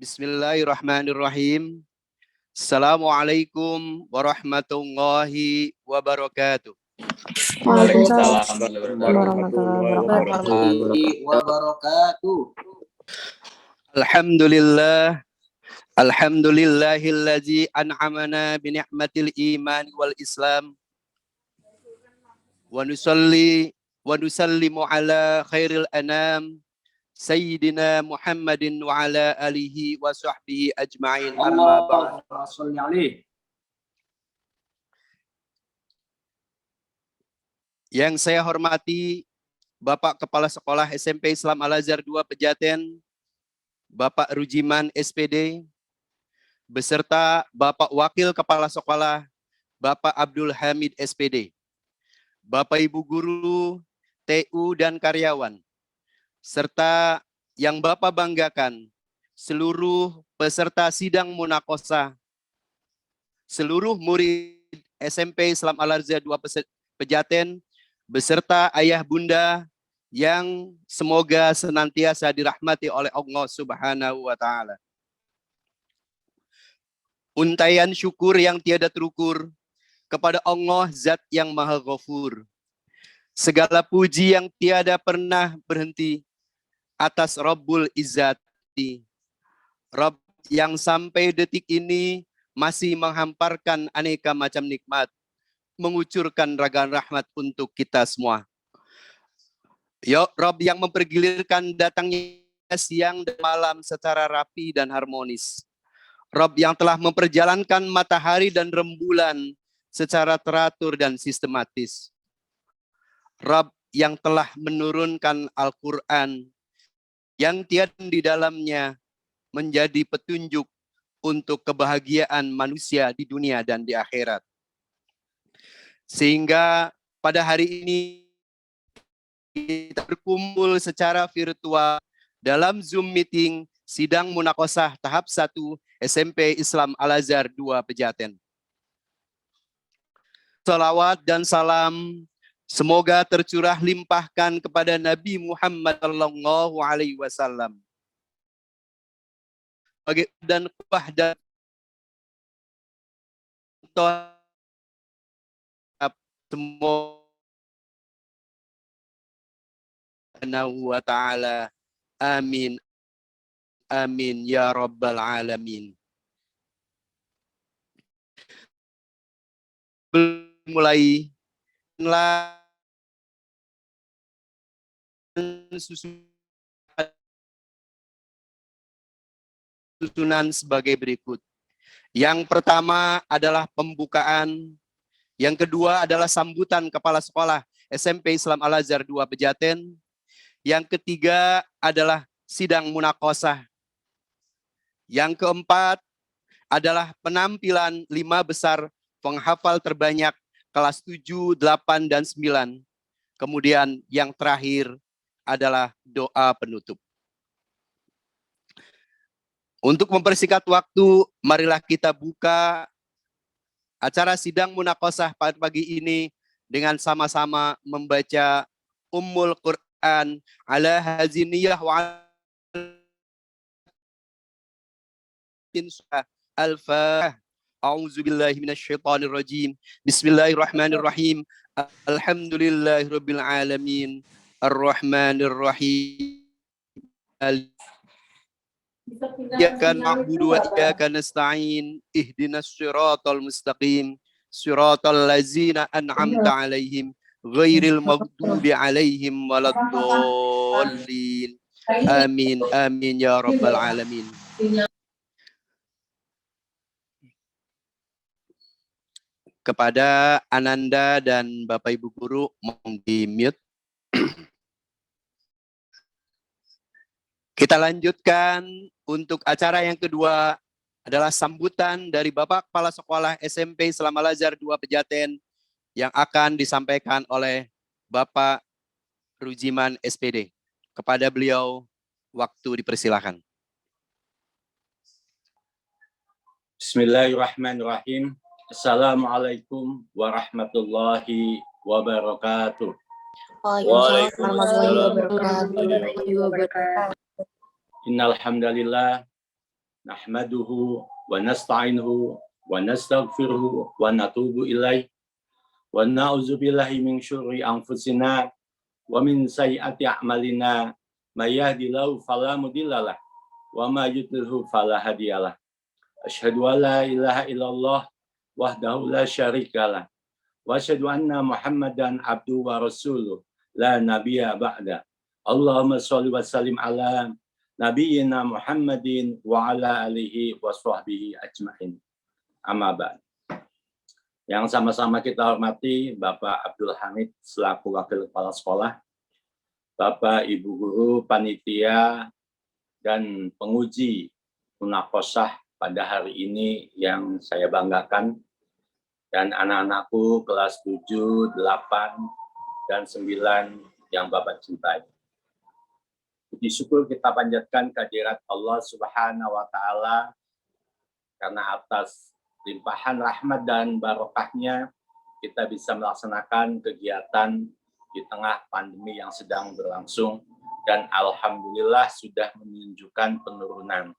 Bismillahirrahmanirrahim. Assalamualaikum warahmatullahi wabarakatuh. Waalaikumsalam warahmatullahi wabarakatuh. Alhamdulillahillazi an'amana bi ni'matil iman wal islam wa nusallimu ala khairil anam Sayyidina Muhammadin wa ala alihi wa sahbihi ajma'in amma ba'd. Yang saya hormati Bapak Kepala Sekolah SMP Islam Al-Azhar 2 Pejaten, Bapak Rujiman SPD, beserta Bapak Wakil Kepala Sekolah, Bapak Abdul Hamid SPD, Bapak Ibu Guru, TU dan karyawan, serta yang Bapak banggakan, seluruh peserta sidang munakosah, seluruh murid SMP Islam Al-Azhar 2 Pejaten, beserta ayah bunda yang semoga senantiasa dirahmati oleh Allah Subhanahu wa Ta'ala. Untaian syukur yang tiada terukur kepada Allah Zat yang Maha Ghafur. Segala puji yang tiada pernah berhenti atas Rabbul Izzati, Rabb yang sampai detik ini masih menghamparkan aneka macam nikmat, mengucurkan ragaan rahmat untuk kita semua. Ya Rabb yang mempergilirkan datangnya siang dan malam secara rapi dan harmonis. Rabb yang telah memperjalankan matahari dan rembulan secara teratur dan sistematis. Rabb yang telah menurunkan Al-Quran yang tiada di dalamnya menjadi petunjuk untuk kebahagiaan manusia di dunia dan di akhirat. Sehingga pada hari ini kita berkumpul secara virtual dalam Zoom meeting sidang munakosah tahap 1 SMP Islam Al-Azhar 2 Pejaten. Salawat dan salam semoga tercurah limpahkan kepada Nabi Muhammad SAW dan kuah dan semua wa ta'ala. Amin. Amin ya rabbal alamin. Mulai susunan sebagai berikut. Yang pertama adalah pembukaan, yang kedua adalah sambutan Kepala Sekolah SMP Islam Al-Azhar 2 Pejaten, yang ketiga adalah sidang munakosah, yang keempat adalah penampilan 5 besar penghafal terbanyak kelas 7, 8, dan 9. Kemudian yang terakhir adalah doa penutup. Untuk mempersingkat waktu, marilah kita buka acara sidang munakosah pada pagi ini dengan sama-sama membaca Ummul Quran ala haziniyah wa al-Fatihah. A'udzubillahi minasyaitonirrajim. Bismillahirrahmanirrahim. Alhamdulillahirabbil alamin. Ar-Rahmanirrahim. Iyyaka na'budu wa iyyaka nasta'in. Ihdinas siratal mustaqim. Siratal ladzina an'amta 'alaihim ghairil maghdubi 'alaihim waladdallin. Amin amin ya rabbal alamin. Kepada Ananda dan Bapak Ibu Guru mohon di-mute. Kita lanjutkan untuk acara yang kedua adalah sambutan dari Bapak Kepala Sekolah SMP Islam Al-Azhar 2 Pejaten yang akan disampaikan oleh Bapak Rujiman SPD. Kepada beliau waktu dipersilakan. Bismillahirrahmanirrahim. Assalamualaikum warahmatullahi wabarakatuh. Waalaikumsalam warahmatullahi wabarakatuh. Innal hamdalillah nahmaduhu wa nasta'inuhu wa nastaghfiruhu wa natubu ilaih wa na'udzubillahi min syurri anfusina wa min sayyiati a'malina may yahdihillahu fala mudhillalah wa may yudlilhu fala hadiyalah. Asyhadu an la ilaha illallah wahdahu la syarikalah wa asyhadu anna Muhammadan abduhu wa rasuluh la nabiyya ba'da. Allahumma sholli wa sallim ala nabiyyina Muhammadin wa ala alihi wa sahbihi ajma'in. Amma ba'd. Yang sama-sama kita hormati Bapak Abdul Hamid selaku Wakil Kepala Sekolah, Bapak Ibu Guru, Panitia, dan penguji munaqosyah pada hari ini yang saya banggakan, dan anak-anakku kelas 7, 8, dan 9 yang Bapak cintai. Puji syukur kita panjatkan kehadirat Allah Subhanahu wa Ta'ala karena atas limpahan rahmat dan barokahnya kita bisa melaksanakan kegiatan di tengah pandemi yang sedang berlangsung, dan alhamdulillah sudah menunjukkan penurunan.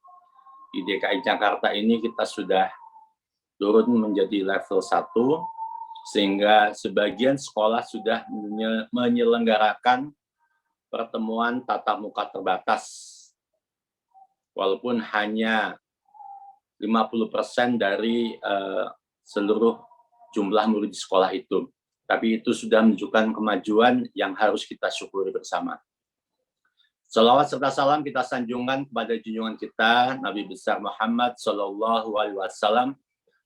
Di DKI Jakarta ini kita sudah turun menjadi level 1, sehingga sebagian sekolah sudah menyelenggarakan pertemuan tatap muka terbatas, walaupun hanya 50% dari seluruh jumlah murid di sekolah itu. Tapi itu sudah menunjukkan kemajuan yang harus kita syukuri bersama. Salawat serta salam kita sanjungkan kepada junjungan kita, Nabi besar Muhammad SAW,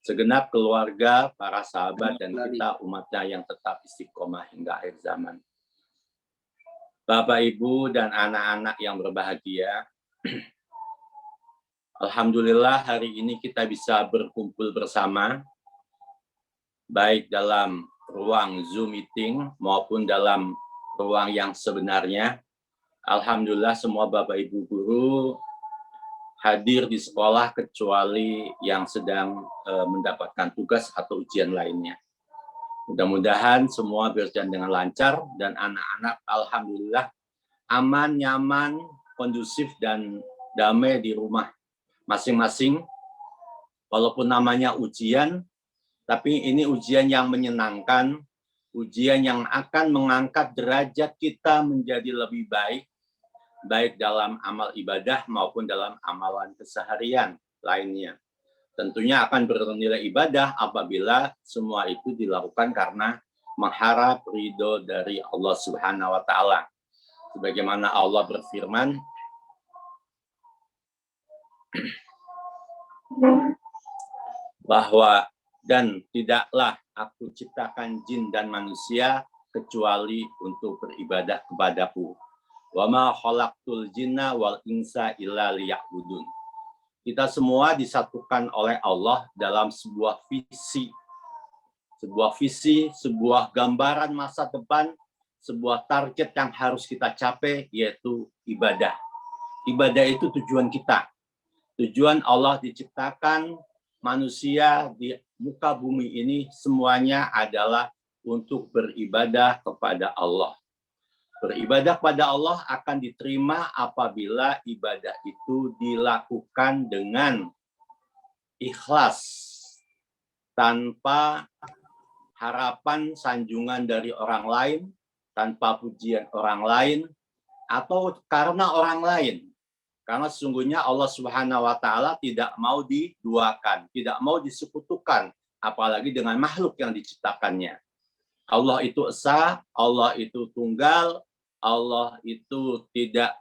segenap keluarga, para sahabat, dan kita umatnya yang tetap istiqomah hingga akhir zaman. Bapak, Ibu, dan anak-anak yang berbahagia, alhamdulillah hari ini kita bisa berkumpul bersama, baik dalam ruang Zoom meeting maupun dalam ruang yang sebenarnya. Alhamdulillah semua Bapak Ibu guru hadir di sekolah kecuali yang sedang mendapatkan tugas atau ujian lainnya. Mudah-mudahan semua berjalan dengan lancar dan anak-anak alhamdulillah aman, nyaman, kondusif, dan damai di rumah masing-masing. Walaupun namanya ujian, tapi ini ujian yang menyenangkan, ujian yang akan mengangkat derajat kita menjadi lebih baik, baik dalam amal ibadah maupun dalam amalan keseharian lainnya. Tentunya akan bernilai ibadah apabila semua itu dilakukan karena mengharap ridho dari Allah Subhanahu wa Ta'ala. Sebagaimana Allah berfirman, bahwa dan tidaklah aku ciptakan jin dan manusia kecuali untuk beribadah kepadaku. Wa ma khalaqtul jinna wal insa illa liya'budun. Kita semua disatukan oleh Allah dalam sebuah visi, sebuah gambaran masa depan, sebuah target yang harus kita capai, yaitu ibadah. Ibadah itu tujuan kita. Tujuan Allah diciptakan manusia di muka bumi ini semuanya adalah untuk beribadah kepada Allah. Beribadah kepada Allah akan diterima apabila ibadah itu dilakukan dengan ikhlas, tanpa harapan sanjungan dari orang lain, tanpa pujian orang lain, atau karena orang lain. Karena sesungguhnya Allah Subhanahu wa Ta'ala tidak mau diduakan, tidak mau disekutukan, apalagi dengan makhluk yang diciptakannya. Allah itu esa, Allah itu tunggal, Allah itu tidak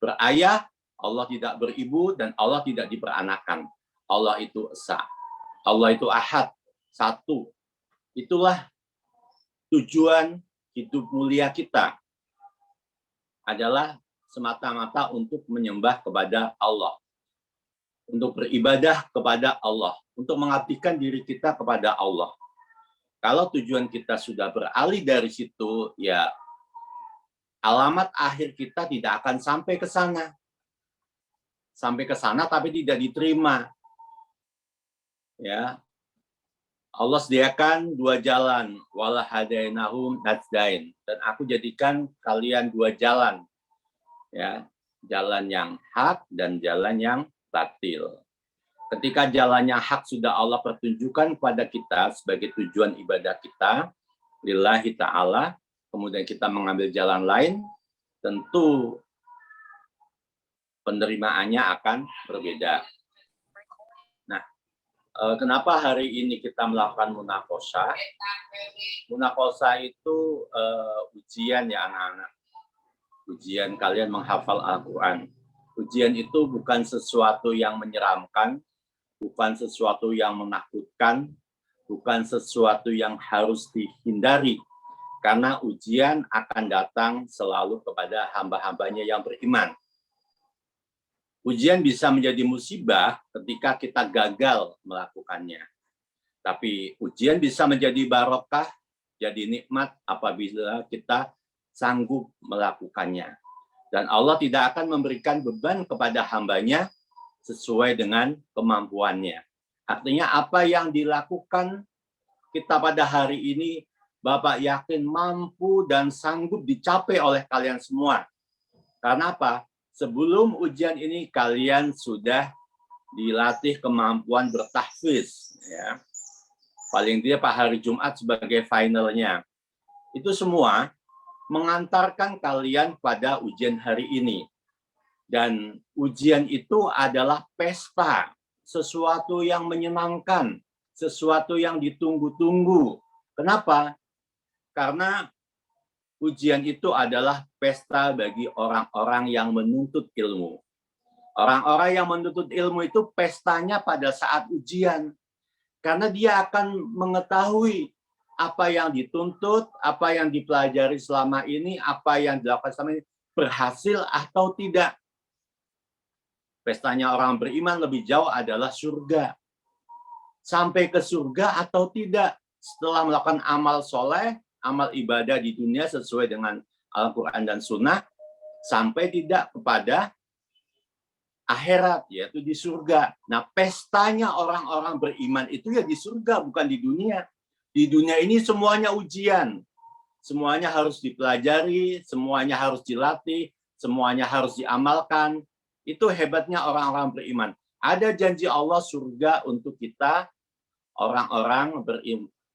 berayah, Allah tidak beribu, dan Allah tidak diperanakan. Allah itu esa. Allah itu ahad, satu. Itulah tujuan hidup mulia kita. Adalah semata-mata untuk menyembah kepada Allah. Untuk beribadah kepada Allah. Untuk mengabdikan diri kita kepada Allah. Kalau tujuan kita sudah beralih dari situ, ya alamat akhir kita tidak akan sampai ke sana. Sampai ke sana tapi tidak diterima. Ya. Allah sediakan dua jalan, wala hadainahum najdain, dan aku jadikan kalian dua jalan. Ya, jalan yang hak dan jalan yang batil. Ketika jalannya hak sudah Allah pertunjukkan kepada kita sebagai tujuan ibadah kita, lillahi ta'ala, kemudian kita mengambil jalan lain, tentu penerimaannya akan berbeda. Nah, kenapa hari ini kita melakukan munakosah? Munakosah itu ujian ya anak-anak. Ujian kalian menghafal Al-Quran. Ujian itu bukan sesuatu yang menyeramkan, bukan sesuatu yang menakutkan, bukan sesuatu yang harus dihindari. Karena ujian akan datang selalu kepada hamba-hambanya yang beriman. Ujian bisa menjadi musibah ketika kita gagal melakukannya. Tapi ujian bisa menjadi barokah, jadi nikmat apabila kita sanggup melakukannya. Dan Allah tidak akan memberikan beban kepada hambanya sesuai dengan kemampuannya. Artinya apa yang dilakukan kita pada hari ini, Bapak yakin mampu dan sanggup dicapai oleh kalian semua. Karena apa? Sebelum ujian ini kalian sudah dilatih kemampuan bertahfiz. Ya. Paling tidak Pak hari Jumat sebagai finalnya. Itu semua mengantarkan kalian pada ujian hari ini. Dan ujian itu adalah pesta, sesuatu yang menyenangkan, sesuatu yang ditunggu-tunggu. Kenapa? Karena ujian itu adalah pesta bagi orang-orang yang menuntut ilmu. Orang-orang yang menuntut ilmu itu pestanya pada saat ujian. Karena dia akan mengetahui apa yang dituntut, apa yang dipelajari selama ini, apa yang dilakukan selama ini, berhasil atau tidak. Pestanya orang beriman lebih jauh adalah surga. Sampai ke surga atau tidak. Setelah melakukan amal soleh, amal ibadah di dunia sesuai dengan Al-Quran dan Sunnah, sampai tidak kepada akhirat, yaitu di surga. Nah, pestanya orang-orang beriman itu ya di surga, bukan di dunia. Di dunia ini semuanya ujian. Semuanya harus dipelajari, semuanya harus dilatih, semuanya harus diamalkan. Itu hebatnya orang-orang beriman. Ada janji Allah surga untuk kita, orang-orang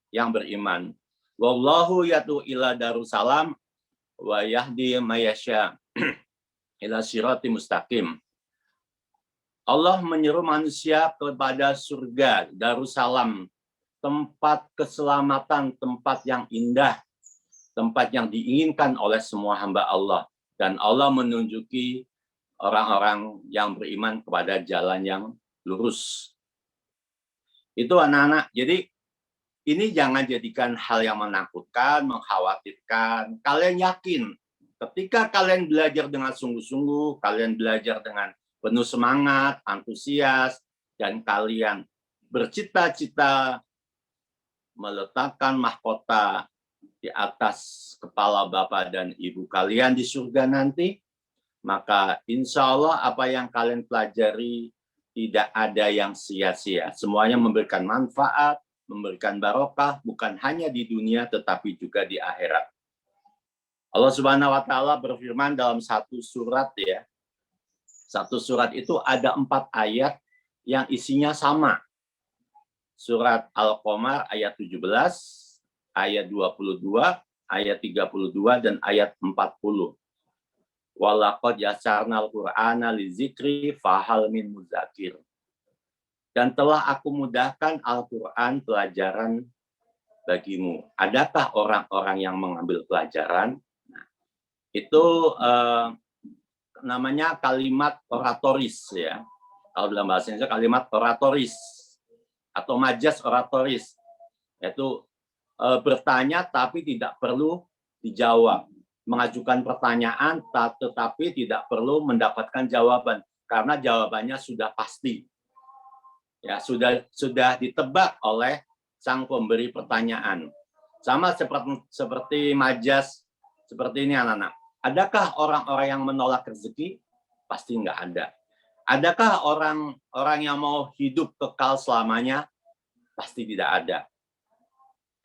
yang beriman. Wallahu yatu ila darussalam wa yahdi mayasya ila sirati mustaqim. Allah menyeru manusia kepada surga, Darussalam, tempat keselamatan, tempat yang indah, tempat yang diinginkan oleh semua hamba Allah. Dan Allah menunjuki orang-orang yang beriman kepada jalan yang lurus. Itu anak-anak. Jadi ini jangan jadikan hal yang menakutkan, mengkhawatirkan. Kalian yakin, ketika kalian belajar dengan sungguh-sungguh, kalian belajar dengan penuh semangat, antusias, dan kalian bercita-cita meletakkan mahkota di atas kepala Bapak dan Ibu kalian di surga nanti, maka insya Allah apa yang kalian pelajari tidak ada yang sia-sia. Semuanya memberikan manfaat, memberikan barokah, bukan hanya di dunia, tetapi juga di akhirat. Allah Subhanahu wa Ta'ala berfirman dalam satu surat ya. Satu surat itu ada 4 ayat yang isinya sama. Surat Al-Qamar ayat 17, ayat 22, ayat 32, dan ayat 40. Walaqad yassarnal Qur'ana lizikri fahal min mudzakir. Dan telah aku mudahkan Al-Quran pelajaran bagimu. Adakah orang-orang yang mengambil pelajaran? Nah, itu namanya kalimat oratoris ya. Kalau dalam bahasa Indonesia kalimat oratoris atau majas oratoris. Yaitu bertanya tapi tidak perlu dijawab. Mengajukan pertanyaan tetapi tidak perlu mendapatkan jawaban karena jawabannya sudah pasti. Ya, sudah ditebak oleh sang pemberi pertanyaan. Sama seperti majas seperti ini anak-anak. Adakah orang-orang yang menolak rezeki? Pasti nggak ada. Adakah orang yang mau hidup kekal selamanya? Pasti tidak ada.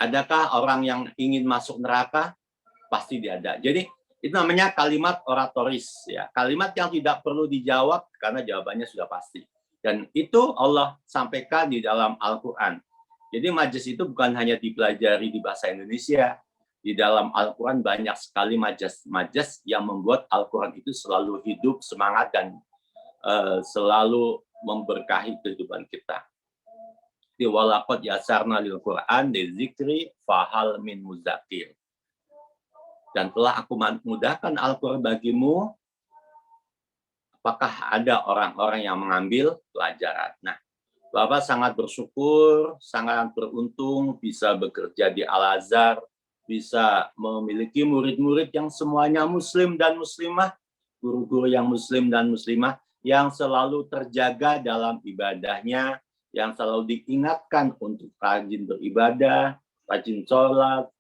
Adakah orang yang ingin masuk neraka? Pasti tidak ada. Jadi itu namanya kalimat oratoris ya. Kalimat yang tidak perlu dijawab karena jawabannya sudah pasti. Dan itu Allah sampaikan di dalam Al-Quran. Jadi majas itu bukan hanya dipelajari di bahasa Indonesia. Di dalam Al-Quran banyak sekali majas-majas yang membuat Al-Quran itu selalu hidup, semangat, dan selalu memberkahi kehidupan kita. Di walaqad yasarna lil Quran dzikri fahal min mudzakir. Dan telah aku mudahkan Al-Quran bagimu, apakah ada orang-orang yang mengambil pelajaran. Nah, Bapak sangat bersyukur, sangat beruntung bisa bekerja di Al-Azhar, bisa memiliki murid-murid yang semuanya muslim dan muslimah, guru-guru yang muslim dan muslimah, yang selalu terjaga dalam ibadahnya, yang selalu diingatkan untuk rajin beribadah, rajin sholat,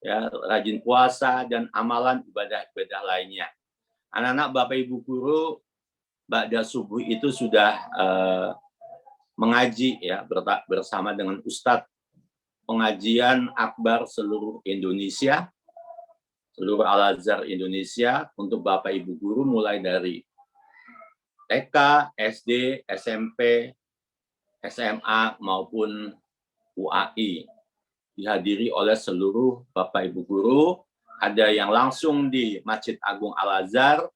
ya, rajin puasa, dan amalan ibadah-ibadah lainnya. Anak-anak Bapak Ibu guru, ba'da subuh itu sudah mengaji ya bersama dengan Ustadz pengajian akbar seluruh Indonesia, seluruh Al-Azhar Indonesia untuk Bapak Ibu guru mulai dari TK, SD, SMP, SMA maupun UAI. Dihadiri oleh seluruh Bapak Ibu guru, ada yang langsung di Masjid Agung Al-Azhar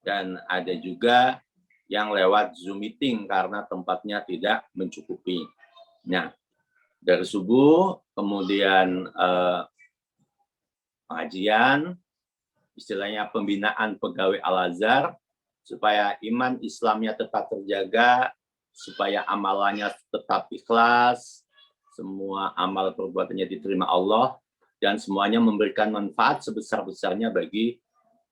dan ada juga yang lewat Zoom meeting karena tempatnya tidak mencukupi. Nah, dari subuh, kemudian pengajian, istilahnya pembinaan pegawai Al-Azhar, supaya iman Islamnya tetap terjaga, supaya amalannya tetap ikhlas, semua amal perbuatannya diterima Allah, dan semuanya memberikan manfaat sebesar-besarnya bagi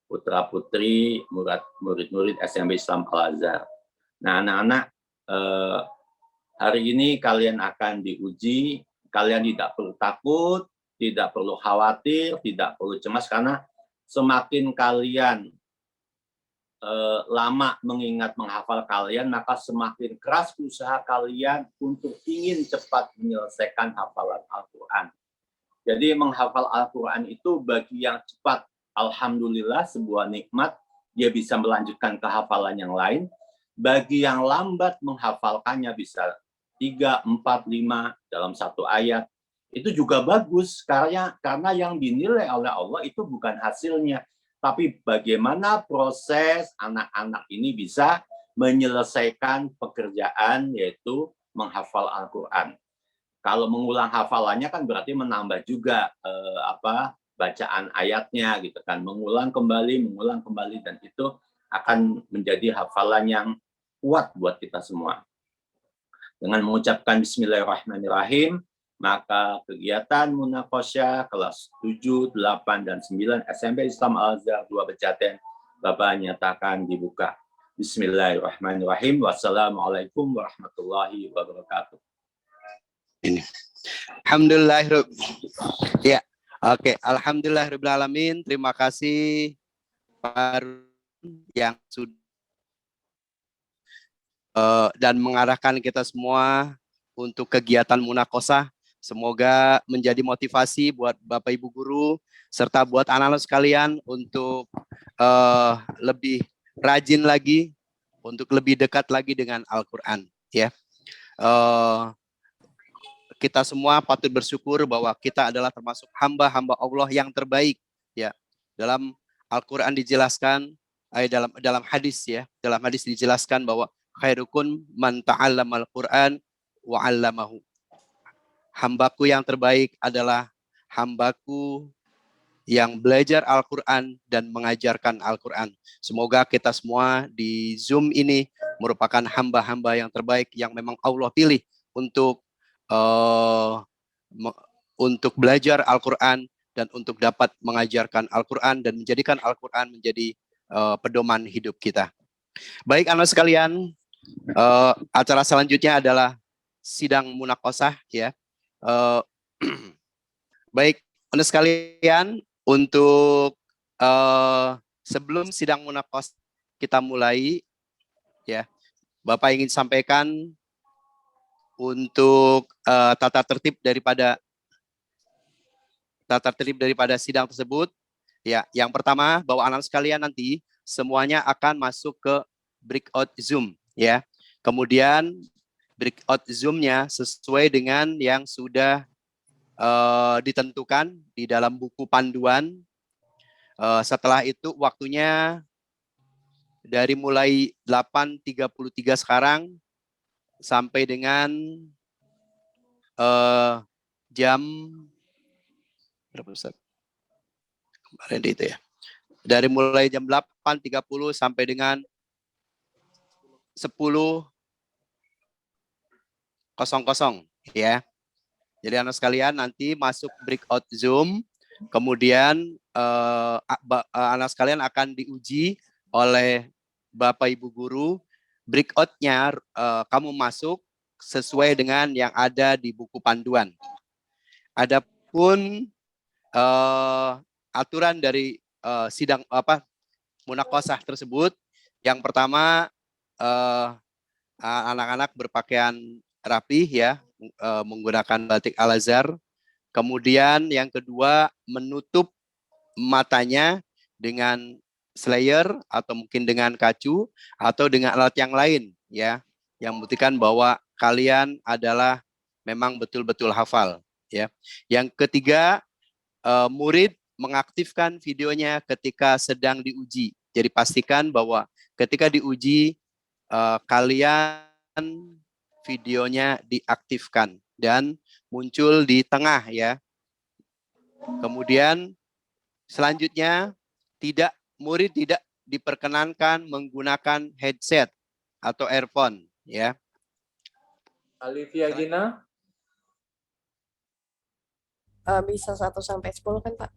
putra-putri, murid-murid SMP Islam Al-Azhar. Nah, anak-anak, hari ini kalian akan diuji, kalian tidak perlu takut, tidak perlu khawatir, tidak perlu cemas, karena semakin kalian lama mengingat menghafal kalian, maka semakin keras usaha kalian untuk ingin cepat menyelesaikan hafalan Al-Quran. Jadi menghafal Al-Quran itu bagi yang cepat, alhamdulillah sebuah nikmat, dia bisa melanjutkan ke hafalan yang lain. Bagi yang lambat menghafalkannya bisa 3, 4, 5 dalam satu ayat. Itu juga bagus karena yang dinilai oleh Allah itu bukan hasilnya, tapi bagaimana proses anak-anak ini bisa menyelesaikan pekerjaan, yaitu menghafal Al-Quran. Kalau mengulang hafalannya kan berarti menambah juga bacaan ayatnya gitu kan, mengulang kembali, dan itu akan menjadi hafalan yang kuat buat kita semua. Dengan mengucapkan Bismillahirrahmanirrahim, maka kegiatan munaqasyah kelas 7, 8, dan 9 SMP Islam Al-Azhar 2 Pejaten Bapak nyatakan dibuka. Bismillahirrahmanirrahim. Wassalamualaikum warahmatullahi wabarakatuh. Ini. Alhamdulillah. Ya, oke. Alhamdulillahirabbil alamin. Terima kasih Pak yang sudah dan mengarahkan kita semua untuk kegiatan munaqasyah. Semoga menjadi motivasi buat Bapak Ibu guru serta buat anak-anak sekalian untuk lebih rajin lagi, untuk lebih dekat lagi dengan Al-Quran. Ya, kita semua patut bersyukur bahwa kita adalah termasuk hamba-hamba Allah yang terbaik. Ya, dalam Al-Quran dijelaskan, dalam hadis ya, dalam hadis dijelaskan bahwa khairukum man ta'allamal Qur'an wa 'allamahu. Hambaku yang terbaik adalah hambaku yang belajar Al-Quran dan mengajarkan Al-Quran. Semoga kita semua di Zoom ini merupakan hamba-hamba yang terbaik yang memang Allah pilih untuk belajar Al-Quran dan untuk dapat mengajarkan Al-Quran dan menjadikan Al-Quran menjadi pedoman hidup kita. Baik anak sekalian, acara selanjutnya adalah sidang munaqasyah ya. Baik anak sekalian, untuk sebelum sidang munaqasyah kita mulai ya, Bapak ingin sampaikan untuk tata tertib daripada sidang tersebut. Ya, yang pertama bahwa anak sekalian nanti semuanya akan masuk ke breakout Zoom ya. Kemudian breakout Zoom-nya sesuai dengan yang sudah ditentukan di dalam buku panduan. Setelah itu waktunya dari mulai 8.33 sekarang sampai dengan jam berapa Ustaz? Kemarin itu ya. Dari mulai jam 8.30 sampai dengan 10.00 ya. Jadi anak sekalian nanti masuk breakout Zoom, kemudian anak sekalian akan diuji oleh Bapak Ibu guru. Breakout-nya kamu masuk sesuai dengan yang ada di buku panduan. Adapun aturan dari sidang munakosah tersebut, yang pertama anak-anak berpakaian rapih ya, menggunakan batik Al-Azhar. Kemudian yang kedua menutup matanya dengan slayer atau mungkin dengan kacu atau dengan alat yang lain ya, yang membuktikan bahwa kalian adalah memang betul-betul hafal ya. Yang ketiga, murid mengaktifkan videonya ketika sedang diuji. Jadi pastikan bahwa ketika diuji kalian videonya diaktifkan dan muncul di tengah ya. Kemudian selanjutnya murid tidak diperkenankan menggunakan headset atau earphone ya. Alivia Gina? Bisa 1 sampai 10 kan, Pak?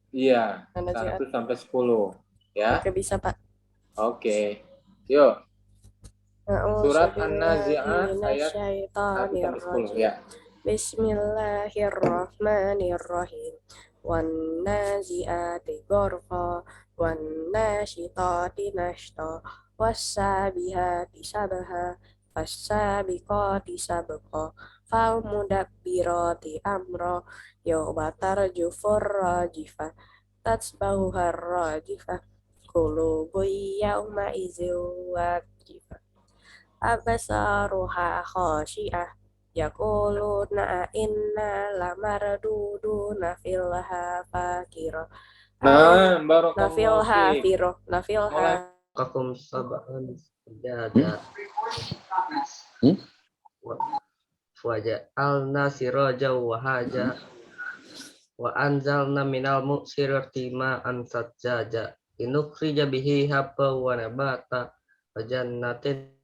Iya, An-Nazi'at. 1 sampai 10. Ya. Oke, bisa, Pak. Oke. Yuk. Surat An-Nazi'at ayat 1 sampai 10. Ya. Bismillahirrahmanirrahim. Wan nazi'ati gharqa, wan nasyitati nashta, wassabihati sabha, fassabiqati sabqa, falmudabbirati amra, yawma tarjufur rajifah, tatsbahuhar rajifah, qulubun yawma idzin wajifah, absaruha khashi'ah, yaquluna inna lamarduduna fil hafakira. Nah, Nafil barakallahu fiik. hafiro, nafil Mulai. Kakum sab'an jada. Waja'alna siraja wa haja wa anzalna minal mu'sirati ma'an sajjaja inukhrija bihi habba wa nabata wa jannatin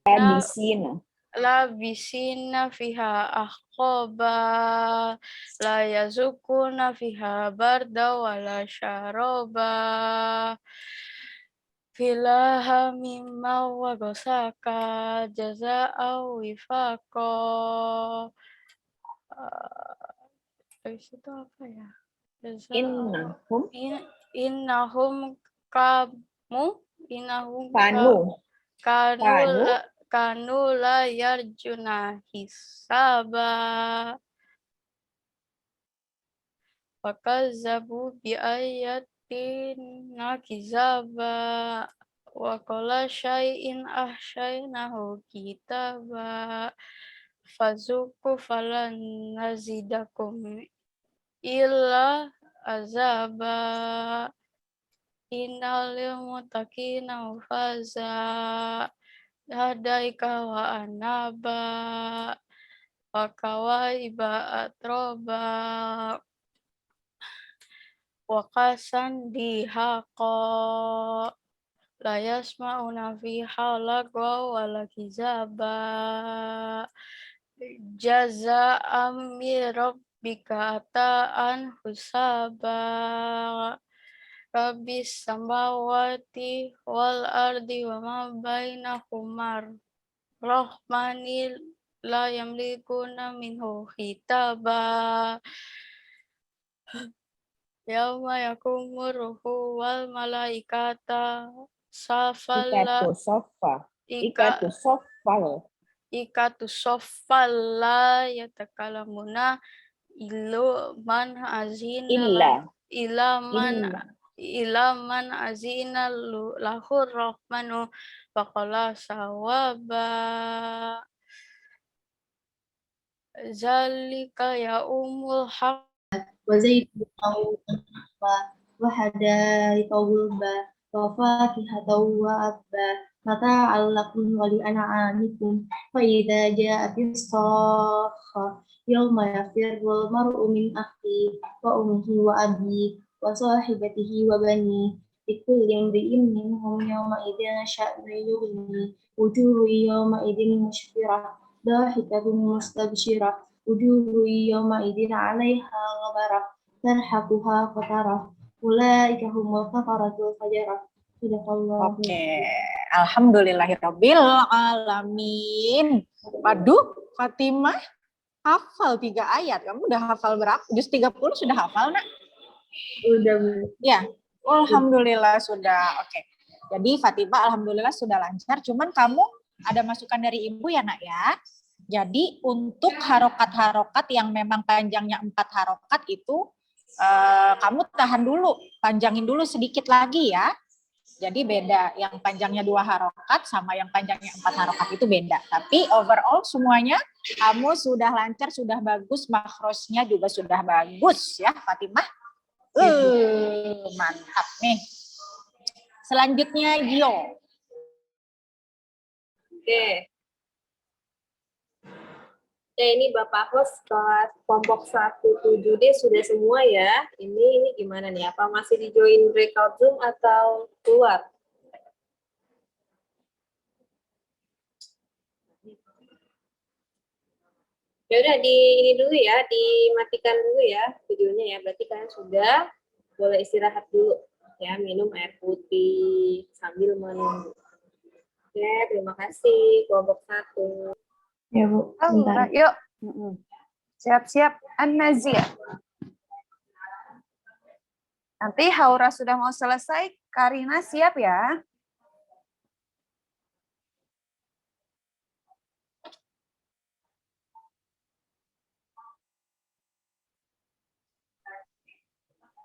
labisina fiha ahqaba la yazukuna fiha barda wala syaraba filaha mimma wa gosaka jaza'au wifaqa. Habis itu apa ya? Innahum kanu la yarjuna hisaba fakazzabu bi ayatina kizaba wa qala syai'in ahsaynahu kitaba fazuku falan nazidakum illa azaba innal muttaqina faza hadaika wa anaba wa kawaiba atroba wa qasan dihaqa la yasma'una fiha lagwa wa la kizaba jaza'am min rabbika ata'an husaba Rabbis samawati wal ardi wa ma bainahumar rahmani la yamlikuna minhu hitaba yauma yakumur ruhu wal malaikata safalla ikatu soffal la yatakalamuna illa man ila man azina lahur rahmanu faqala sawaba zalika ya umul haq وزيت وحدائق غلبا وفاكهة وأبا متاعا لكم ولأنعامكم فإذا جاءت الصاخة يوم يفر المرء من أخيه وأمه وأبيه وصاحبته وبنيه لكل امرئ منهم يومئذ شأن يغنيه وجوه يومئذ مسفرة ضاحكة مستبشرة وجوه يومئذ عليها غبرة ترهقها قترة أولئك هم الكفرة الفجرة. Oke, alhamdulillahirabbil alamin. Waduh, Fatimah hafal 3 ayat. Kamu udah hafal berapa? Juz 30 sudah hafal, Nak? Udah. Ya, alhamdulillah sudah. Oke. Jadi Fatimah alhamdulillah sudah lancar, cuman kamu ada masukan dari Ibu ya, Nak ya. Jadi untuk harokat-harokat yang memang panjangnya 4 harokat itu kamu tahan dulu, panjangin dulu sedikit lagi ya. Jadi beda, yang panjangnya 2 harokat sama yang panjangnya 4 harokat itu beda. Tapi overall semuanya kamu sudah lancar, sudah bagus, makrosnya juga sudah bagus ya Fatimah. Mantap nih. Selanjutnya Gio. Oke. Ini Bapak host kelas kelompok 17D sudah semua ya. Ini gimana nih? Apa masih di join breakout Zoom atau keluar? Ya udah ini dulu ya, dimatikan dulu ya videonya ya. Berarti kalian sudah boleh istirahat dulu ya, minum air putih sambil menunggu. Oke, terima kasih kelompok 1. Ya Bu, bentar. yuk siap-siap An-Naziyah. Nanti Haura sudah mau selesai, Karina siap ya.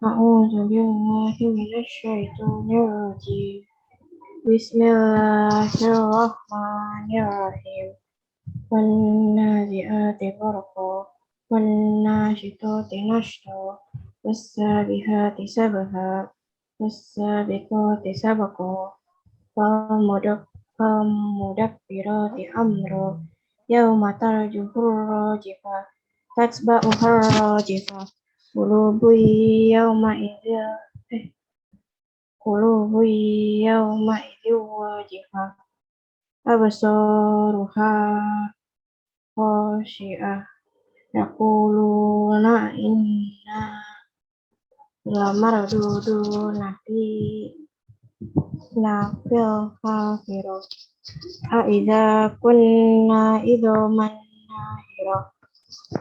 A'udzu billahi minasyaitonir rajim. Bismillahirrahmanirrahim. Wan nazi'ati gharqa wan nashitati nashta was-sabihati sabha was-sabiqati sabqa fal-mudabbirati amra yawma tarjufur rajifah tatba'uhar rajifah qulubu yawma idzin wajifah absaruha khashi'ah yaquluna inna lamarduduna fil hafirah aidza kunna idzaman nahirah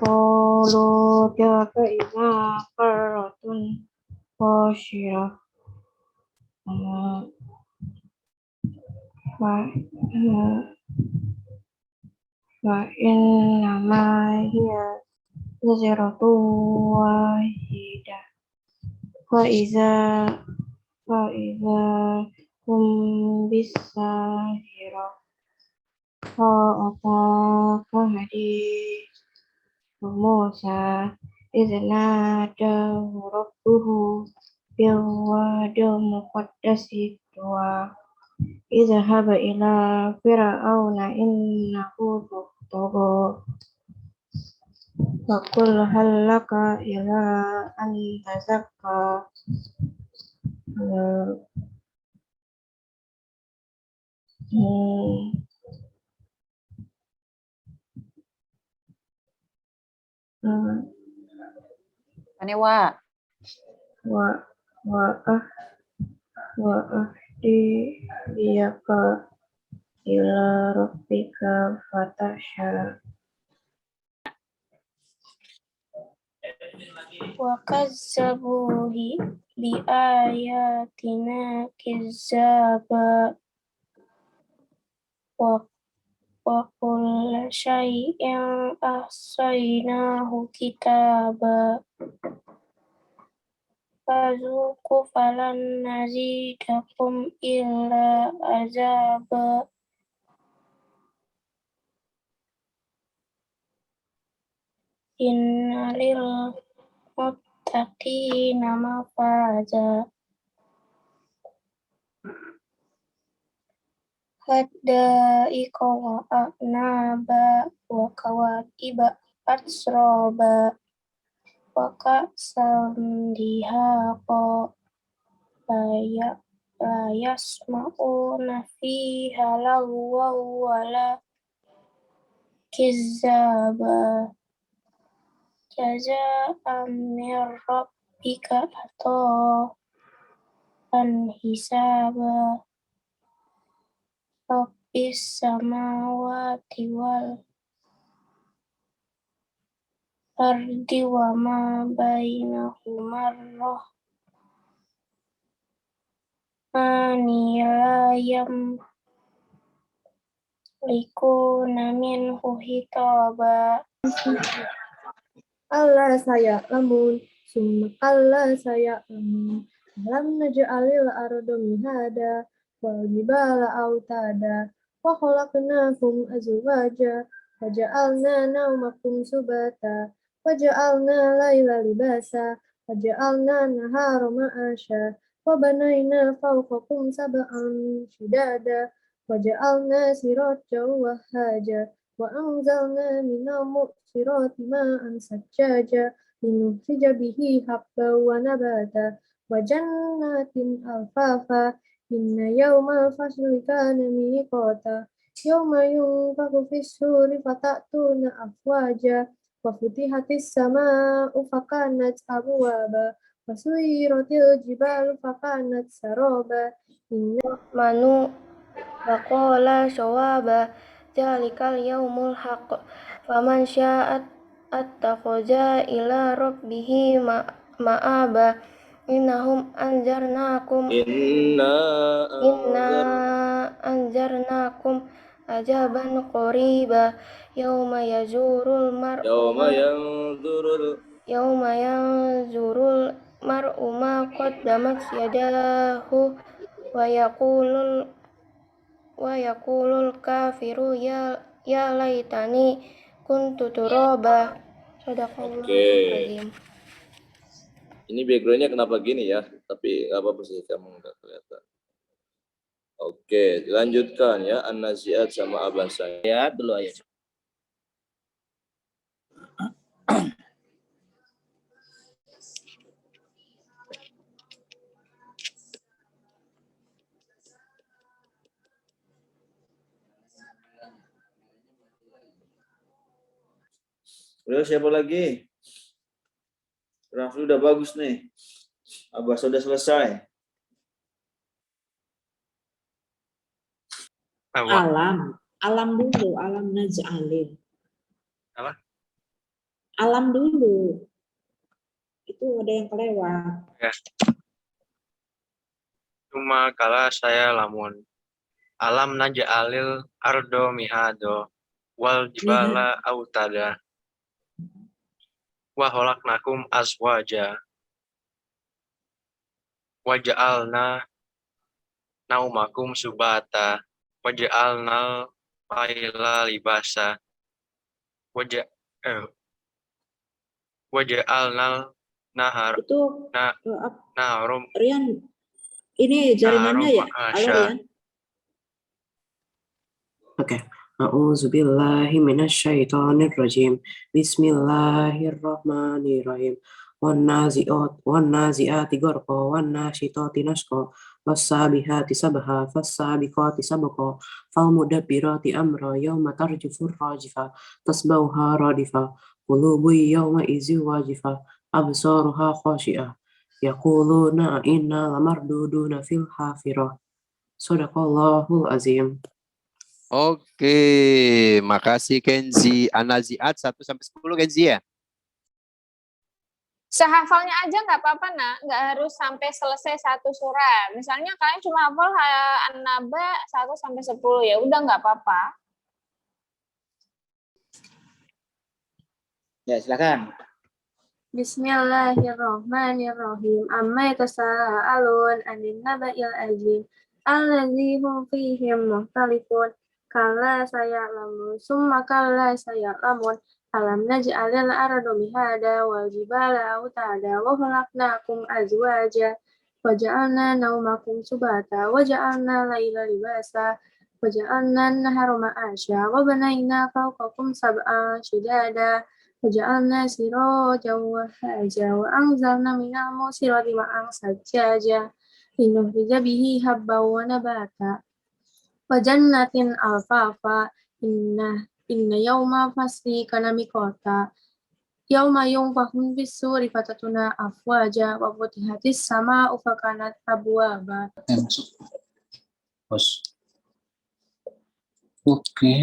qalu tilka idza qarratun khashirah wa innama hiya zajratu wahidah fa iza hum bisahirah fa ataka hadith Musa iznadahu rabbuhu bil wadil muqaddasi tuwa izhab ila fir'auna innahu tagha Fakul halaka ila an tazakka Anewa. wa ahdiyaka ila rabbika fatasha wa kazzabuhi bi ayatina kizzaba wa kulla syai'in ahsaynahu kitaba fazuqu falan nazidakum illa azaba. Innalil muttaqina mafaza. Hadda'iqa wa a'naba wa kawa'iba atsroba wa ka'sam dihaqa la yasma'una fiha lagwa wala kizzaba jaza'an min rabbika ata'an hisaba. Rabbis samawati wal ardi wa ma bainahuma rahmani la yamlikuna minhu hitaba. Allah saya lamun summa kalla saya lamun alam naj'alil arda mihada wal jibala autada wa khalaqnakum azwaja wa ja'alna nawmakum subata wa ja'alna laila libasa wa ja'alna nahara ma'asha wa banayna fawqakum sab'an shidada wa ja'alna sirajan wahaja wa anzalna minal mu'sirati ma'an sajjaja linukhrija bihi habban wa nabata wa jannatin alfafa inna yawmal fasli kana miqata yawma yunfaku fis suri fatatuna afwaja wa futihatis sama'u fakanat abwaba wa suyiratil jibalu fakanat saroba Manu waqala shawaba jalikal yaumul haq faman sya'at attakhadha ila rabbihi ma'aba innahum anzarnakum anzarnakum ajaban qariba yauma yazurul mar'u ma qaddamat yadahu wa yaqulul kafiru ya laitani kuntu turaba. Sadaqallahul azim. Ini backgroundnya kenapa gini ya? Tapi nggak apa-apa sih, kamu nggak kelihatan. Oke, dilanjutkan ya. An-Nazi'at sama Abasa. Ya, dulu ayat. Udah, siapa lagi? Rafli udah bagus nih. Abbas sudah selesai. Alam dulu, alam naj'alin. Apa? Alam dulu. Itu ada yang kelewat. Ya. Cuma kala saya lamun alam naj'alil ardo mihado wal jibala autada wa khalaqnakum azwaja wa ja'alna naumakum subata wa ja'alna laila libasa wa ja'alna nahar Itu naharum Rian, ini jaringannya ya? Halo Rian. Oke. A'udzubillahi minasyaitonir rajim. Bismillahirrahmanirrahim. Wan nazi'ati gharqa wan nasyitati nashqa was-sabihati sabha fas-sabiqati sabqa fal mudabbirati amra yauma tarjufur rajifa tasbauha radifa qulubu yawma izi wajifa absaruha khashi'ah yaquluna inna lamarduduna fil hafirah. Shadaqallahul azim. Oke, makasih Kenzi. An-Nazi'at 1 sampai 10 Kenzi ya? Sehafalnya aja nggak apa-apa, Nak. Nggak harus sampai selesai satu surat. Misalnya kalian cuma hafal An-Naba 1 sampai 10, ya udah nggak apa-apa. Ya, silakan. Bismillahirrahmanirrahim. Amma yatasaalun 'anil naba'il 'azim alladzi hum fihi mukhtalifun. Kalla saya'lamun summa kalla saya'lamun alam naj'alil arda mihada wal jibala autada wa khalaqnakum azwaja wa ja'alna naumakum subata wa ja'alna laila libasa wa ja'alna an-nahara ma'asya wa banayna fawqakum sab'an shidada وجعلنا سراجا وهاجا وأنزلنا من المعصرة ماء ثجاجا لنخرج به حبا ونباتا وجنة ألفافا إن يوم الفصل كان ميقاتا يوم ينفخ في الصور فتأتون أفواجا وفتحت السماء فكانت أبوابا. Oke.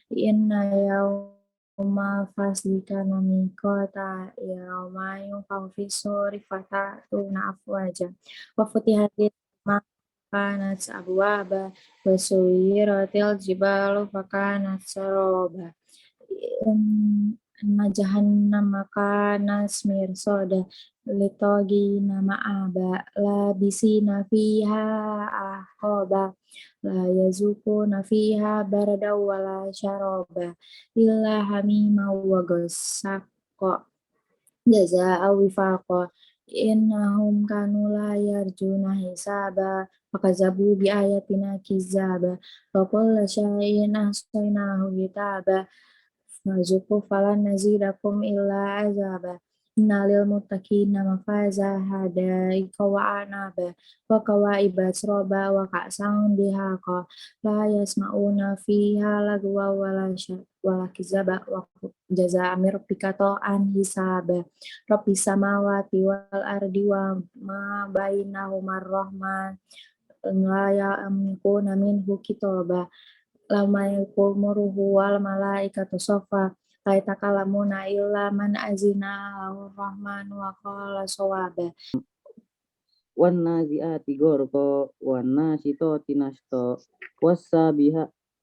Inna yawma fasli kana miqata yawma yunfakhu fis-suri fatatuna afwaja wa futihatis sama kanat abwaba wa suyiratil jibalu fakanat saraba Inna jahannama kanat mirsada litagina ma'aba labisina fiha ahqaba la yazukuna fiha barada wala syaraba illa hamima wa ghassaqa jazaa'a wifaqa innahum kanu la yarjuna hisaba fakazabu bi ayatina kizaba wa kulla syai'in ahsaynahu kitaba fazuqu falan nazidakum illa azaba innalil muttaqina mafaza hadaika wa anaba wa kawaiba asroba wa ka'san dihaqa la yasma'una fiha lagwa wala kizaba wa jazaa rabbika ta'an hisaba rabbis samawati wal ardi wa ma bainahumar rahman la ya'amlikuna minhu kitaba lama yakumuruhu wal malaikatu sofa la yatakalamuna illa man azina lahu rahman wa qala sawaba wan nazi'ati ghurqa wan nasitati nashta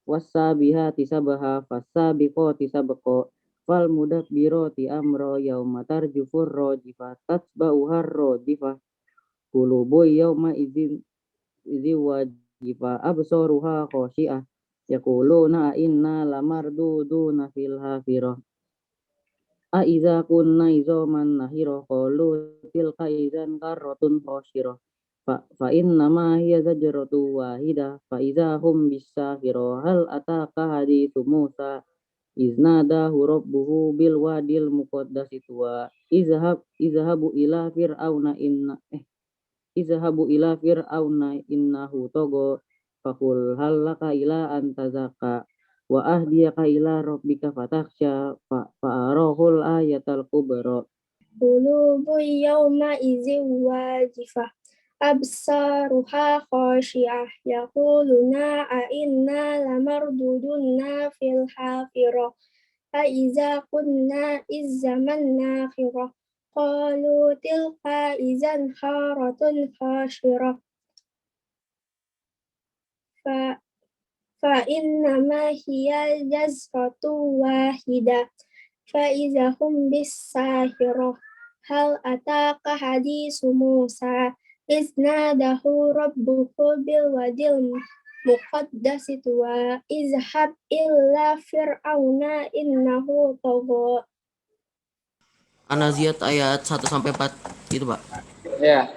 wassabihati sabaha fassabiqati sabqa fal mudabbirati amra yauma tarjufur rajifa tatba'uhar rajifah qulubu yauma idzin wajifa absaruha khashi'ah yaquluna inna lamarduduna fil hafirah a iza kunna izaman nahira qalu tilka idzan karratun khasirah fa inna ma hiya zajratu wahidah fa iza hum bisahira hal ataka hadithu Musa iznadahu rabbuhu bil wadil muqaddasi tuwa izhabu ila fir'auna innahu tagha Fakul halaka ila antazaka wa ahdiyaka ila rabbika fatakhsha fa'arahul ayatal kubra qulubu yawma idzin wajifah absaruha khashi'ah yaquluna a inna lamardudunna fil hafirah a iza kunna izzaman nakhirah qalu tilka izan haratun khashirah fa innama hiya jazratu wahidah fa iza hum bis-sahirah hal ataka hadisu Musa iznadahu rabbuhu bil wadil muqaddasi tuwa izhab illa fir'auna innahu tagha. An-Naziat ayat 1 sampai 4 gitu, Pak. Ya.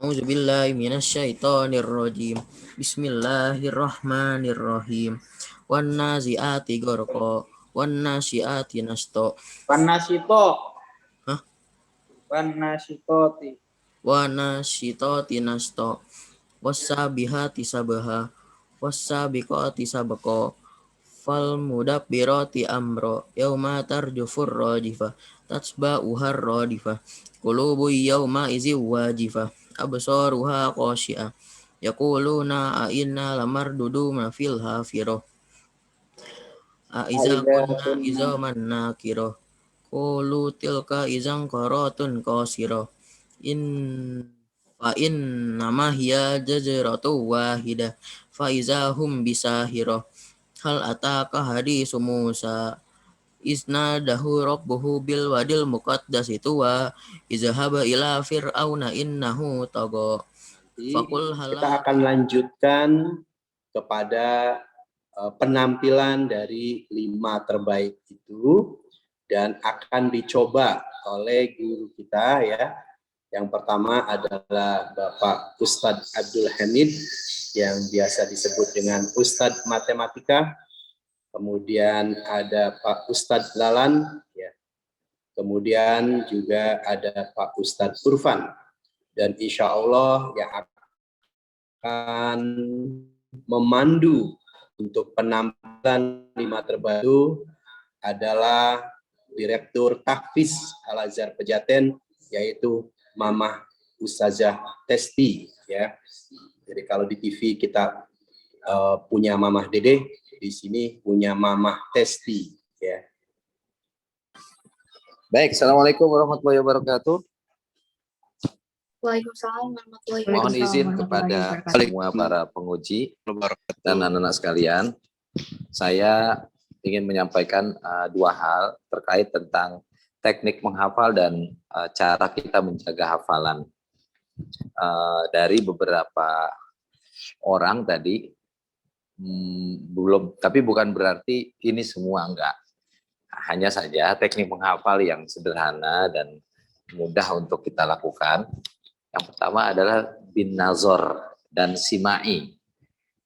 A'udzubillahi minasyaitonirrajim. Bismillahirrahmanirrahim. Wan nazi'ati gharqa wan nasyi'ati nashta. Wan nasito. Hah? Wan nasitoti. Wan nasyitati nashta. Wassabihati sabaha. Wassabiqati sabqa. Fal mudabbirati amra yauma tarjufur rajifah tatsba'uhar radifah qulubu yauma izi wajifah absaruha khashi'ah yaquluna a inna lamarduduna fil hafirah a iza kunna izaman nakirah qulu tilka izan qaratun qasirah in fa innama hiya jazratu wahidah fa izahum bisahirah hal ataka hadisu Musa isnadahu rabbuhu bil wadil muqaddasi tuwa izhaba ila fir'auna innahu tagha faqul Kita akan lanjutkan kepada penampilan dari 5 terbaik itu dan akan dicoba oleh guru kita ya. Yang pertama adalah Bapak Ustadz Abdul Hamid yang biasa disebut dengan Ustadz Matematika. Kemudian ada Pak Ustadz Lalan, ya. Kemudian juga ada Pak Ustadz Urfan. Dan insya Allah yang akan memandu untuk penampilan 5 terbaru adalah Direktur Tahfiz Al-Azhar Pejaten, yaitu Mamah Ustazah Testi. Ya. Jadi kalau di TV kita punya Mamah Dede, di sini punya Mamah Testi. Ya. Baik, Assalamualaikum warahmatullahi wabarakatuh. Waalaikumsalam warahmatullahi Mohon wabarakatuh. izin kepada semua para penguji dan anak-anak sekalian, saya ingin menyampaikan 2 hal terkait tentang teknik menghafal dan cara kita menjaga hafalan. Dari beberapa orang tadi, belum, tapi bukan berarti ini semua, enggak. Hanya saja teknik menghafal yang sederhana dan mudah untuk kita lakukan. Yang pertama adalah bin nazar dan simai.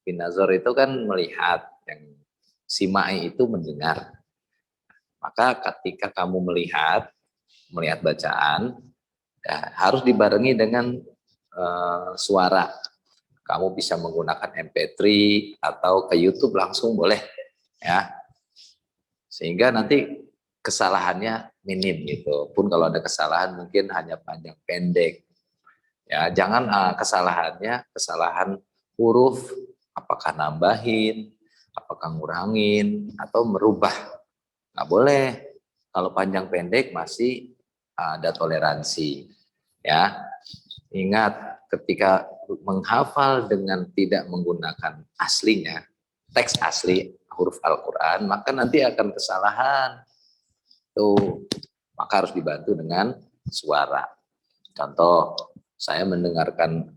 Bin nazar itu kan melihat, yang simai itu mendengar. Maka ketika kamu melihat bacaan, ya, harus dibarengi dengan suara. Kamu bisa menggunakan MP3 atau ke YouTube langsung boleh, ya. Sehingga nanti kesalahannya minim gitu. Pun kalau ada kesalahan mungkin hanya panjang pendek. Ya, jangan kesalahan huruf, apakah nambahin, apakah ngurangin atau merubah. Nggak boleh. Kalau panjang pendek masih ada toleransi. Ya. Ingat, ketika menghafal dengan tidak menggunakan aslinya, teks asli huruf Al-Quran, maka nanti akan kesalahan. Tuh, maka harus dibantu dengan suara. Contoh, saya mendengarkan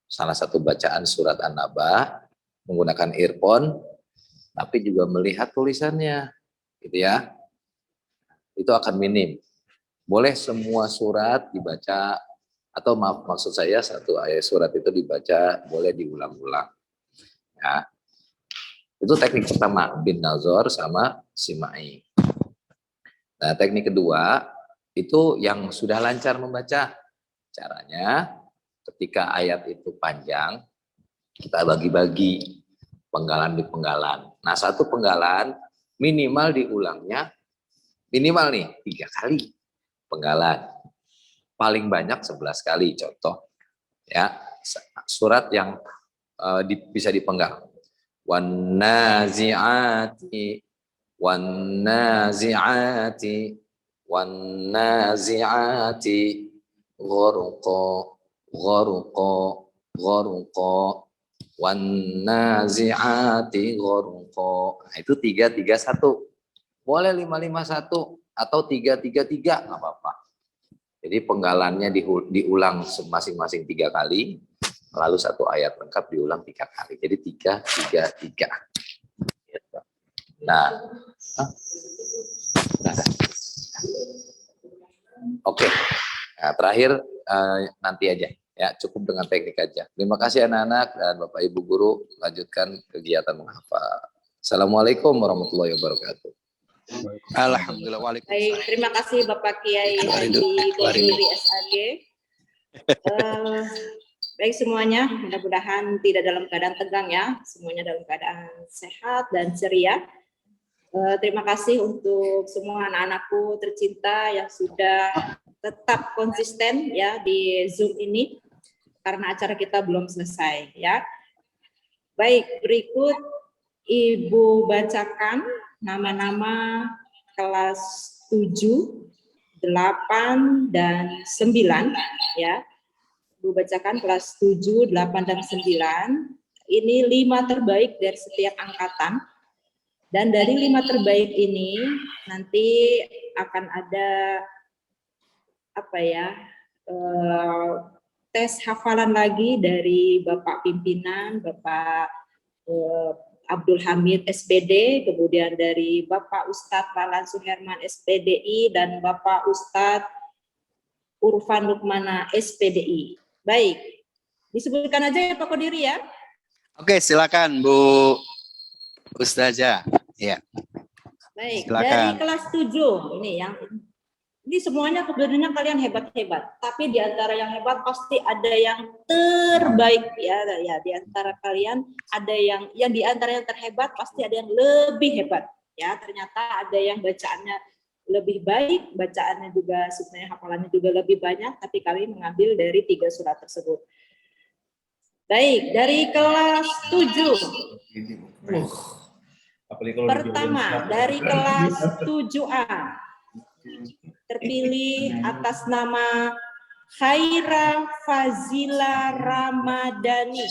salah satu bacaan surat An-Naba menggunakan earphone, tapi juga melihat tulisannya, gitu ya. Itu akan minim. Boleh semua surat dibaca, atau maksud saya satu ayat surat itu dibaca, boleh diulang-ulang. Ya. Itu teknik pertama, bin nazar sama simai. Nah, teknik kedua, itu yang sudah lancar membaca. Caranya, ketika ayat itu panjang, kita bagi-bagi penggalan di penggalan. Nah, satu penggalan minimal diulangnya, minimal nih 3 kali penggalan. Paling banyak 11 kali, contoh. Ya, surat yang bisa dipenggal. Wan nazi'ati, wan nazi'ati, wan nazi'ati, gharqa, gharqa, gharqa, wan nazi'ati, gharqa. Nah, itu 3-3-1. Boleh 5-5-1 atau 3-3-3, nggak apa-apa. Jadi penggalannya diulang masing-masing 3 kali, lalu satu ayat lengkap diulang 3 kali. Jadi 3-3-3. Nah, oke. Nah, terakhir nanti aja, ya, cukup dengan teknik aja. Terima kasih anak-anak dan Bapak Ibu guru, lanjutkan kegiatan menghafal. Assalamualaikum warahmatullahi wabarakatuh. Alhamdulillah. Baik, terima kasih Bapak Kiai Haji Bondiri SAG. Baik semuanya, mudah-mudahan tidak dalam keadaan tegang ya, semuanya dalam keadaan sehat dan ceria. Terima kasih untuk semua anak-anakku tercinta yang sudah tetap konsisten ya di Zoom ini karena acara kita belum selesai ya. Baik, berikut Ibu bacakan nama-nama kelas 7, 8, dan 9 ya. Bu bacakan kelas 7, 8, dan 9. Ini 5 terbaik dari setiap angkatan. Dan dari 5 terbaik ini nanti akan ada tes hafalan lagi dari Bapak pimpinan, Bapak Abdul Hamid SPD, kemudian dari Bapak Ustadz Lalan Suherman SPDI, dan Bapak Ustadz Urfan Lukmana SPDI. Baik, disebutkan aja ya Pak Kodiri ya. Oke, silakan Bu Ustazah. Ya. Baik, Silakan. dari kelas 7, ini semuanya sebenarnya kalian hebat-hebat, tapi di antara yang hebat pasti ada yang terbaik ya di antara kalian ada yang di antara yang terhebat pasti ada yang lebih hebat ya. Ternyata ada yang bacaannya lebih baik, bacaannya juga sebenarnya hafalannya juga lebih banyak, tapi kami mengambil dari 3 surat tersebut. Baik, dari kelas 7. Pertama, dari kelas 7A. Terpilih atas nama Khaira Fazila Ramadhani.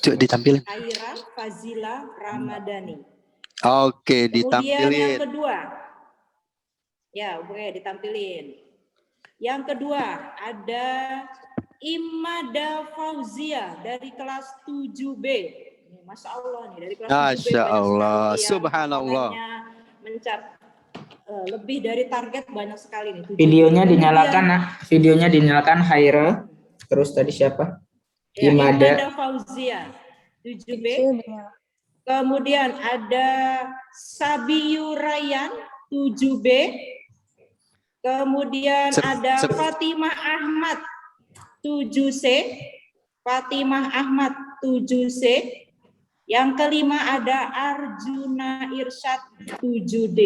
Cuk, ditampilin. Khaira Fazila Ramadhani. Oke, Kemudian yang ditampilin. kedua. Ya, oke, ditampilin. Yang kedua ada Imada Fauzia dari kelas 7B. Masya Allah nih, dari kelas 7B Masya banyak Allah, sekali yang subhanallah. hafalannya lebih dari target, banyak sekali nih. Videonya dinyalakan, videonya dinyalakan. Haira. Terus tadi siapa? Ya, Imada. Imada Fauzia 7B. Kemudian ada Sabiyu Rayyan 7B. Kemudian ada Fatimah Ahmad 7C. Fatimah Ahmad 7C. Yang kelima ada Arjuna Irsyad 7D.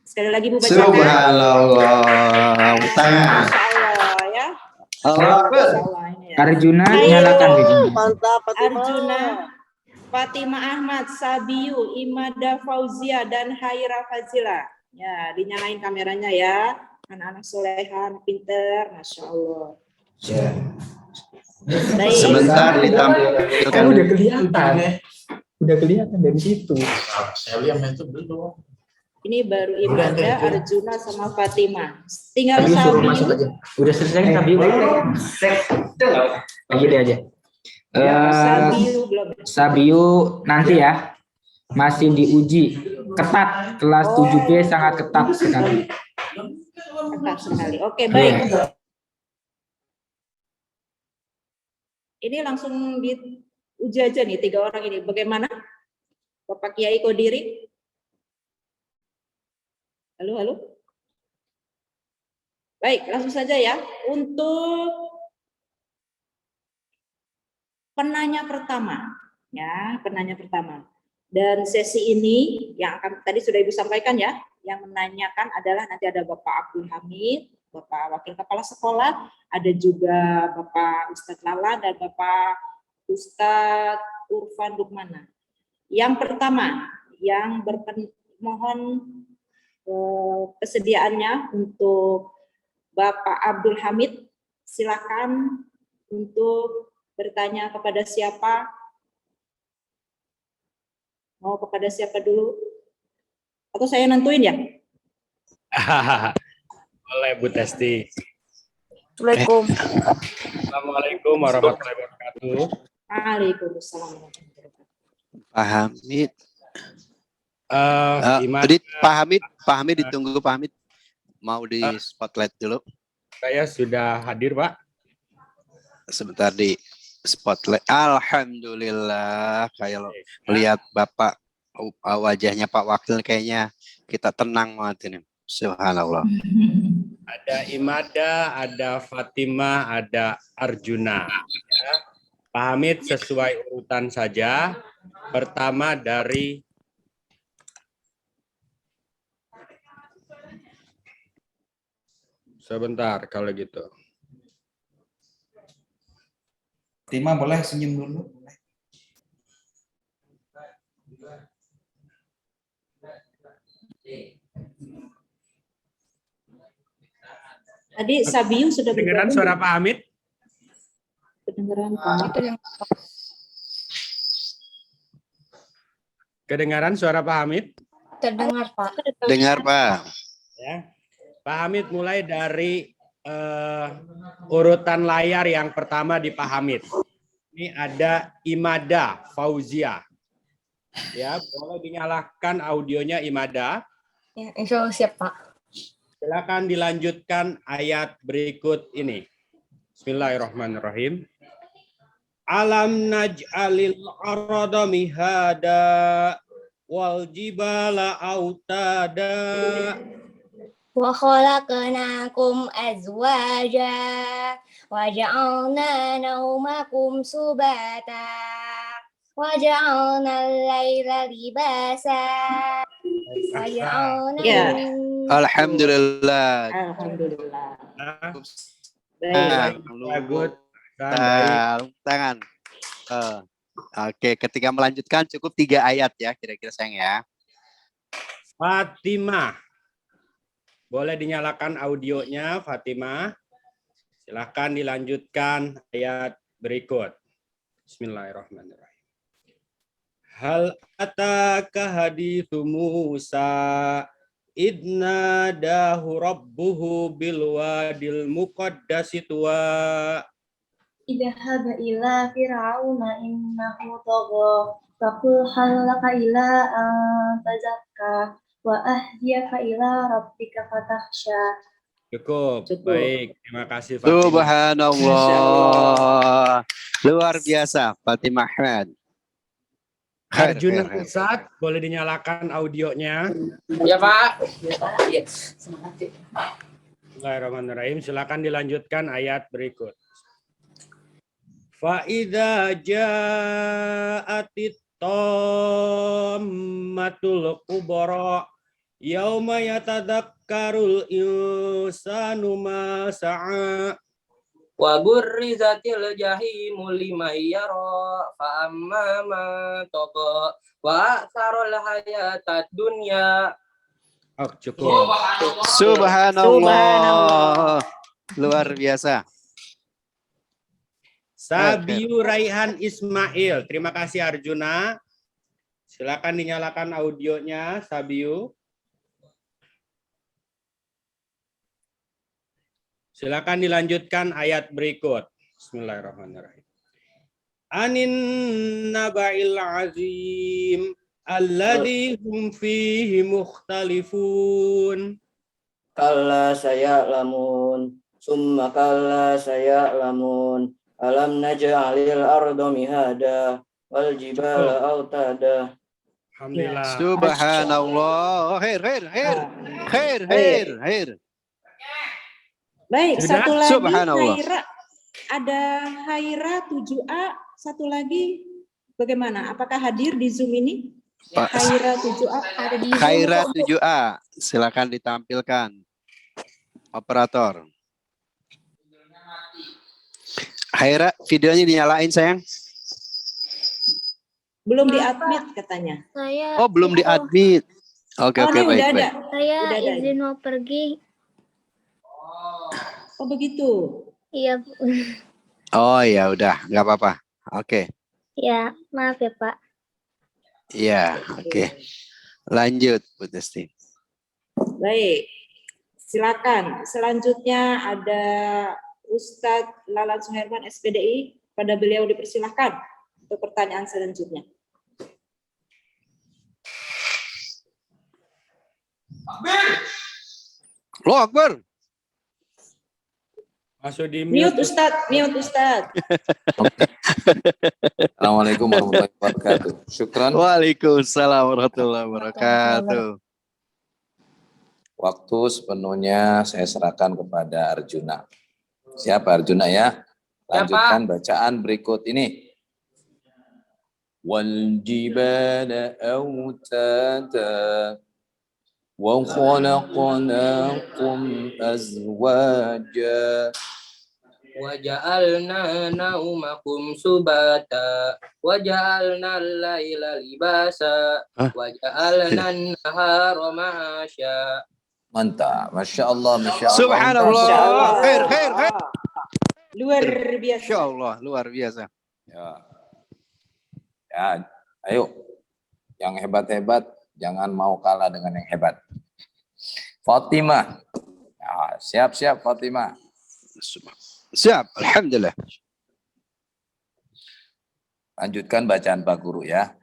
Sekali lagi Bu bacakan. Subhanallah. Masya Allah ya. Arjuna nyalakan videonya. Mantap, Arjuna, Fatimah Ahmad, Sabiyu, Imada Fauzia, dan Haira Fazila. Ya, dinyalain kameranya ya. Anak-anak solehan, pinter, Masya Allah. Ya. Baik. Sebentar ditampilkan. Udah kelihatan. Udah kelihatan dari situ. Saya lihat itu belum. Ini baru Imada, Arjuna, sama Fatimah. Tinggal Sabiyu suruh Sabiyu. masuk aja. Udah selesai Sabiyu. Gini aja. Sabiyu belum. Sabiyu nanti ya. Masih diuji. Ketat. Kelas 7B sangat ketat sekali. Ketat sekali. Oke, baik. Ini langsung diuji aja nih 3 orang ini. Bagaimana? Bapak Kiai Kodiri. Halo, halo. Baik, langsung saja ya. Untuk penanya pertama, ya, penanya pertama. Dan sesi ini yang akan tadi sudah Ibu sampaikan ya, yang menanyakan adalah nanti ada Bapak Abdul Hamid, Bapak Wakil Kepala Sekolah, ada juga Bapak Ustadz Lala dan Bapak Ustadz Urfan Lukmana. Yang pertama, yang mohon kesediaannya untuk Bapak Abdul Hamid, silakan untuk bertanya kepada siapa? Mau kepada siapa dulu? Atau saya nentuin ya? Boleh Bu Testi. Assalamualaikum. Assalamualaikum warahmatullahi wabarakatuh. Waalaikumsalam. Pak Hamid. Gimana? Pak Hamid ditunggu Pak Hamid. Mau di spotlight dulu. Saya sudah hadir Pak. Sebentar di spotlight. Alhamdulillah. Kayak melihat Bapak, wajahnya Pak Wakil kayaknya kita tenang banget ini. Subhanallah. Ada Imada, ada Fatimah, ada Arjuna. Ya. Pak Hamid sesuai urutan saja. Pertama dari sebentar kalau gitu. Fatimah boleh senyum dulu. Tadi Sabiyu sudah Dengeran bergabung. suara Pak Hamid? Kedengeran Pak. Kedengaran suara Pak Hamid? Terdengar, Pak. Dengar, Pak. Ya. Pak Hamid mulai dari urutan layar yang pertama di Pak Hamid. Ini ada Imada Fauzia. Ya, boleh dinyalakan audionya Imada. Ya, insya Allah siap, Pak. Silakan dilanjutkan ayat berikut ini. Bismillahirrahmanirrahim. Alam naj'alil arda mihada wal jibala autada Wa khalaqnakum azwaja wa ja'alna naumakum subata wa ja'alna al-laila libasa wa ja'alna Ya. Alhamdulillah. Alhamdulillah. Baik. Bagus. Tangan. Oke, ketika melanjutkan cukup 3 ayat ya, kira-kira sayang ya. Fatimah. Boleh dinyalakan audionya, Fatimah. Silahkan dilanjutkan ayat berikut. Bismillahirrahmanirrahim. Hal ataka hadithu Musa idna dahu rabbuhu bilwadil muqaddasi tuwa. اذهب إلى فرعون إنه طغى فقل هل لك إلى أن تزكى وأهديك إلى ربك فتخشى. Cukup. Baik, terima kasih Fatimah. Subhanallah. Luar biasa, Fatimah Ahmad. Arjuna Ustadz, boleh dinyalakan audionya? Ya, Pak. Bismillahirrahmanirrahim. Silakan dilanjutkan ayat berikut. Fa'idza ja'atit tammatul kubra yauma yatadzakkarul insanu ma sa'a Wa burrizatil jahimu liman yara fa amma man taqa wa atsarul hayatad dunya. Oh, cukup. Subhanallah. Luar biasa. Sabiu Raihan Ismail. Terima kasih Arjuna. Silakan dinyalakan audionya, Sabiu. Silakan dilanjutkan ayat berikut. Bismillahirrahmanirrahim. Anin naba'il azim alladzi hum fihi mukhtalifun. Kalla saya'lamun, summa kalla saya'lamun. Alam naj'alil arda mihada wal jibala autada. Alhamdulillah. Subhanallah. Khair. Baik, Sudah? satu lagi Subhanallah. Haira. Ada Haira 7A, satu lagi bagaimana? Apakah hadir di Zoom ini? Pak. Haira 7A ada di Zoom. Khaira 7A. Silakan ditampilkan. Operator. Khaira, videonya dinyalain sayang. Belum di-admit katanya. Oh, belum di-admit. Oke, ini baik, udah ada. baik. Saya Udah ada. izin mau pergi. Oh begitu. Iya, Bu. Oh ya udah, nggak apa-apa. Oke. Ya, maaf ya, Pak. Iya, oke. Lanjut, Bu Desti. Baik. Silakan. Selanjutnya ada Ustadz Lalan Suherman SPDI. Pada beliau dipersilahkan untuk pertanyaan selanjutnya. Allahu Akbar. Masuk di Mute Ustadz, mute Ustadz. Assalamualaikum warahmatullahi wabarakatuh. Syukran. Waalaikumsalam warahmatullahi wabarakatuh. Waktu sepenuhnya saya serahkan kepada Arjuna. Siapa Arjuna ya? Lanjutkan bacaan berikut ini. Wal jibala autada wa khalaqnakum azwaja Wa ja'alna naumakum subata wa ja'alna al-laila libasa wa ja'alna an-nahara ma'asya. Mantap, Masya Allah, Masya Allah. Subhanallah. Khair. Luar biasa. Masya Allah, luar biasa. Ya. Ya, ayo. Yang hebat-hebat, jangan mau kalah dengan yang hebat. Fatimah. Ya, siap-siap Fatimah. Siap, alhamdulillah. Lanjutkan bacaan Pak Guru ya.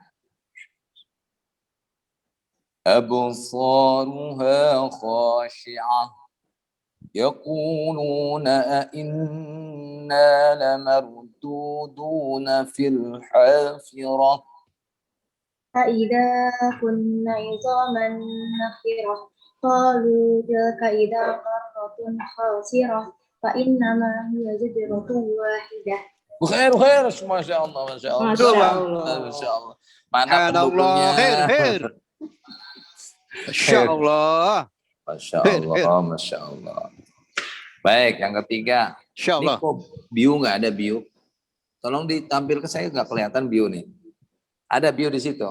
Absaruha khashi'ah. Yaquluna inna lamarduduna fil hafirah. فإذا كنا عظاما نخرة قالوا تلك إذا قرة خاسرة فإنما هي زجرة واحدة. Khair, Masya Allah, Masya Allah. Masya Allah. Masya Allah. Mana Subhanallah, pendukungnya? khair. Masya Allah. Masya Allah, Masya Allah. Baik, yang ketiga. Masya Allah. Ini kok bio nggak ada bio? Tolong ditampil ke saya, nggak kelihatan bio nih. Ada bio di situ?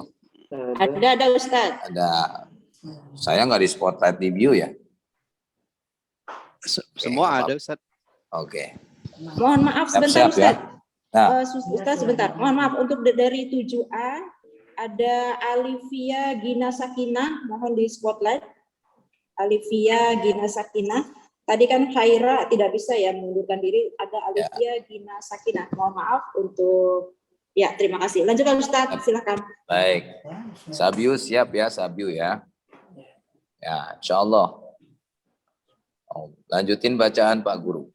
Ada Ustaz. Ada. Saya nggak di spotlight di bio ya? Semua ada Ustaz. Oke. Mohon maaf sebentar Siap-siap ya. Ustaz. Nah, Ustaz sebentar. Mohon maaf untuk dari 7A ada Alifia Gina Sakinah, mohon di spotlight. Alifia Gina Sakinah. Tadi kan Khaira tidak bisa ya mengundurkan diri, ada Alifia Gina Sakinah. Mohon maaf untuk ya, terima kasih. Lanjutkan Ustaz, silakan. baik. Sabiu siap ya, Sabiu ya. Ya, insya Allah. Lanjutin bacaan Pak Guru.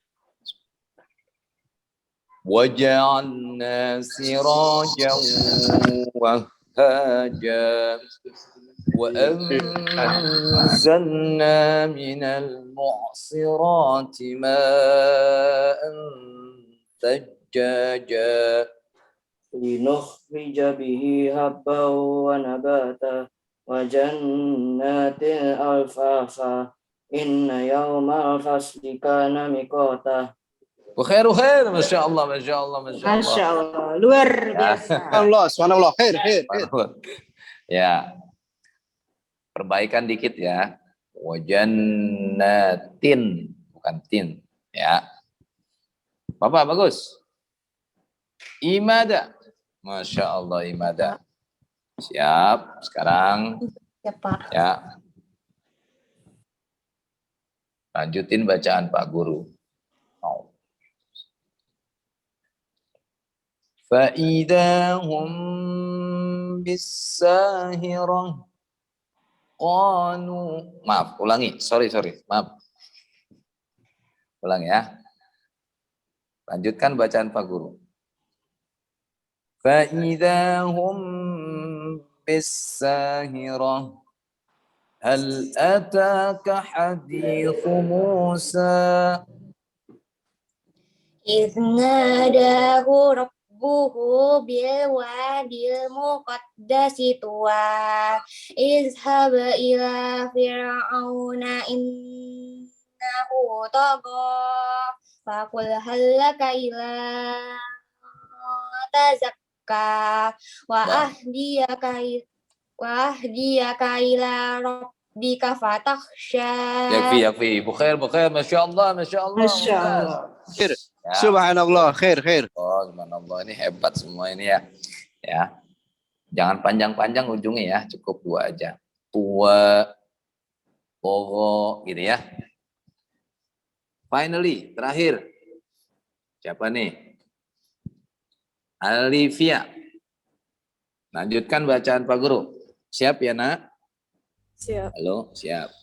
وَجَعَلْنَا سِرَاجًا وَهَّاجًا وَأَنزَلْنَا مِنَ الْمُعْصِرَاتِ مَاءً ثَجَّاجًا لنخرج به حبا ونباتا وجنات ألفافا إن يوم الفصل كان ميقاتا. Khair, Masya Allah, Masya Allah, Masya Allah. Masya Allah, luar biasa. Allah, subhanallah, khair. Ya, perbaikan dikit ya. Wajannatin, bukan tin, ya. Bapak bagus. Imada, Masya Allah, Imada. Siap. Sekarang, Ya, Pak. ya. Lanjutin bacaan Pak Guru. فَإِذَا هُمْ بِالسَّاهِرَةِ قَالُوا. Maaf, ulangi. Sorry. Maaf. Ulang ya. Lanjutkan bacaan Pak Guru. فَإِذَا هُمْ بِالسَّاهِرَةِ هَلْ أَتَاكَ حَدِيثُ مُوسَى إذ ناداه ربه بالوادي المقدس طوى اذهب إلى فرعون إنه طغى فقل هل لك إلى تزكى وأهديك إلى ربك فتخشى. Yakfi. Bukhair, Masya Allah. Masya Allah. Khair. Subhanallah, khair. Oh, subhanallah, ini hebat semua ini ya. Ya. Jangan panjang-panjang ujungnya ya, cukup 2 aja. Tua, Pogo, gitu ya. Finally, terakhir. Siapa nih? Alifia. Lanjutkan bacaan Pak Guru. Siap ya, Nak? Siap. Halo, siap.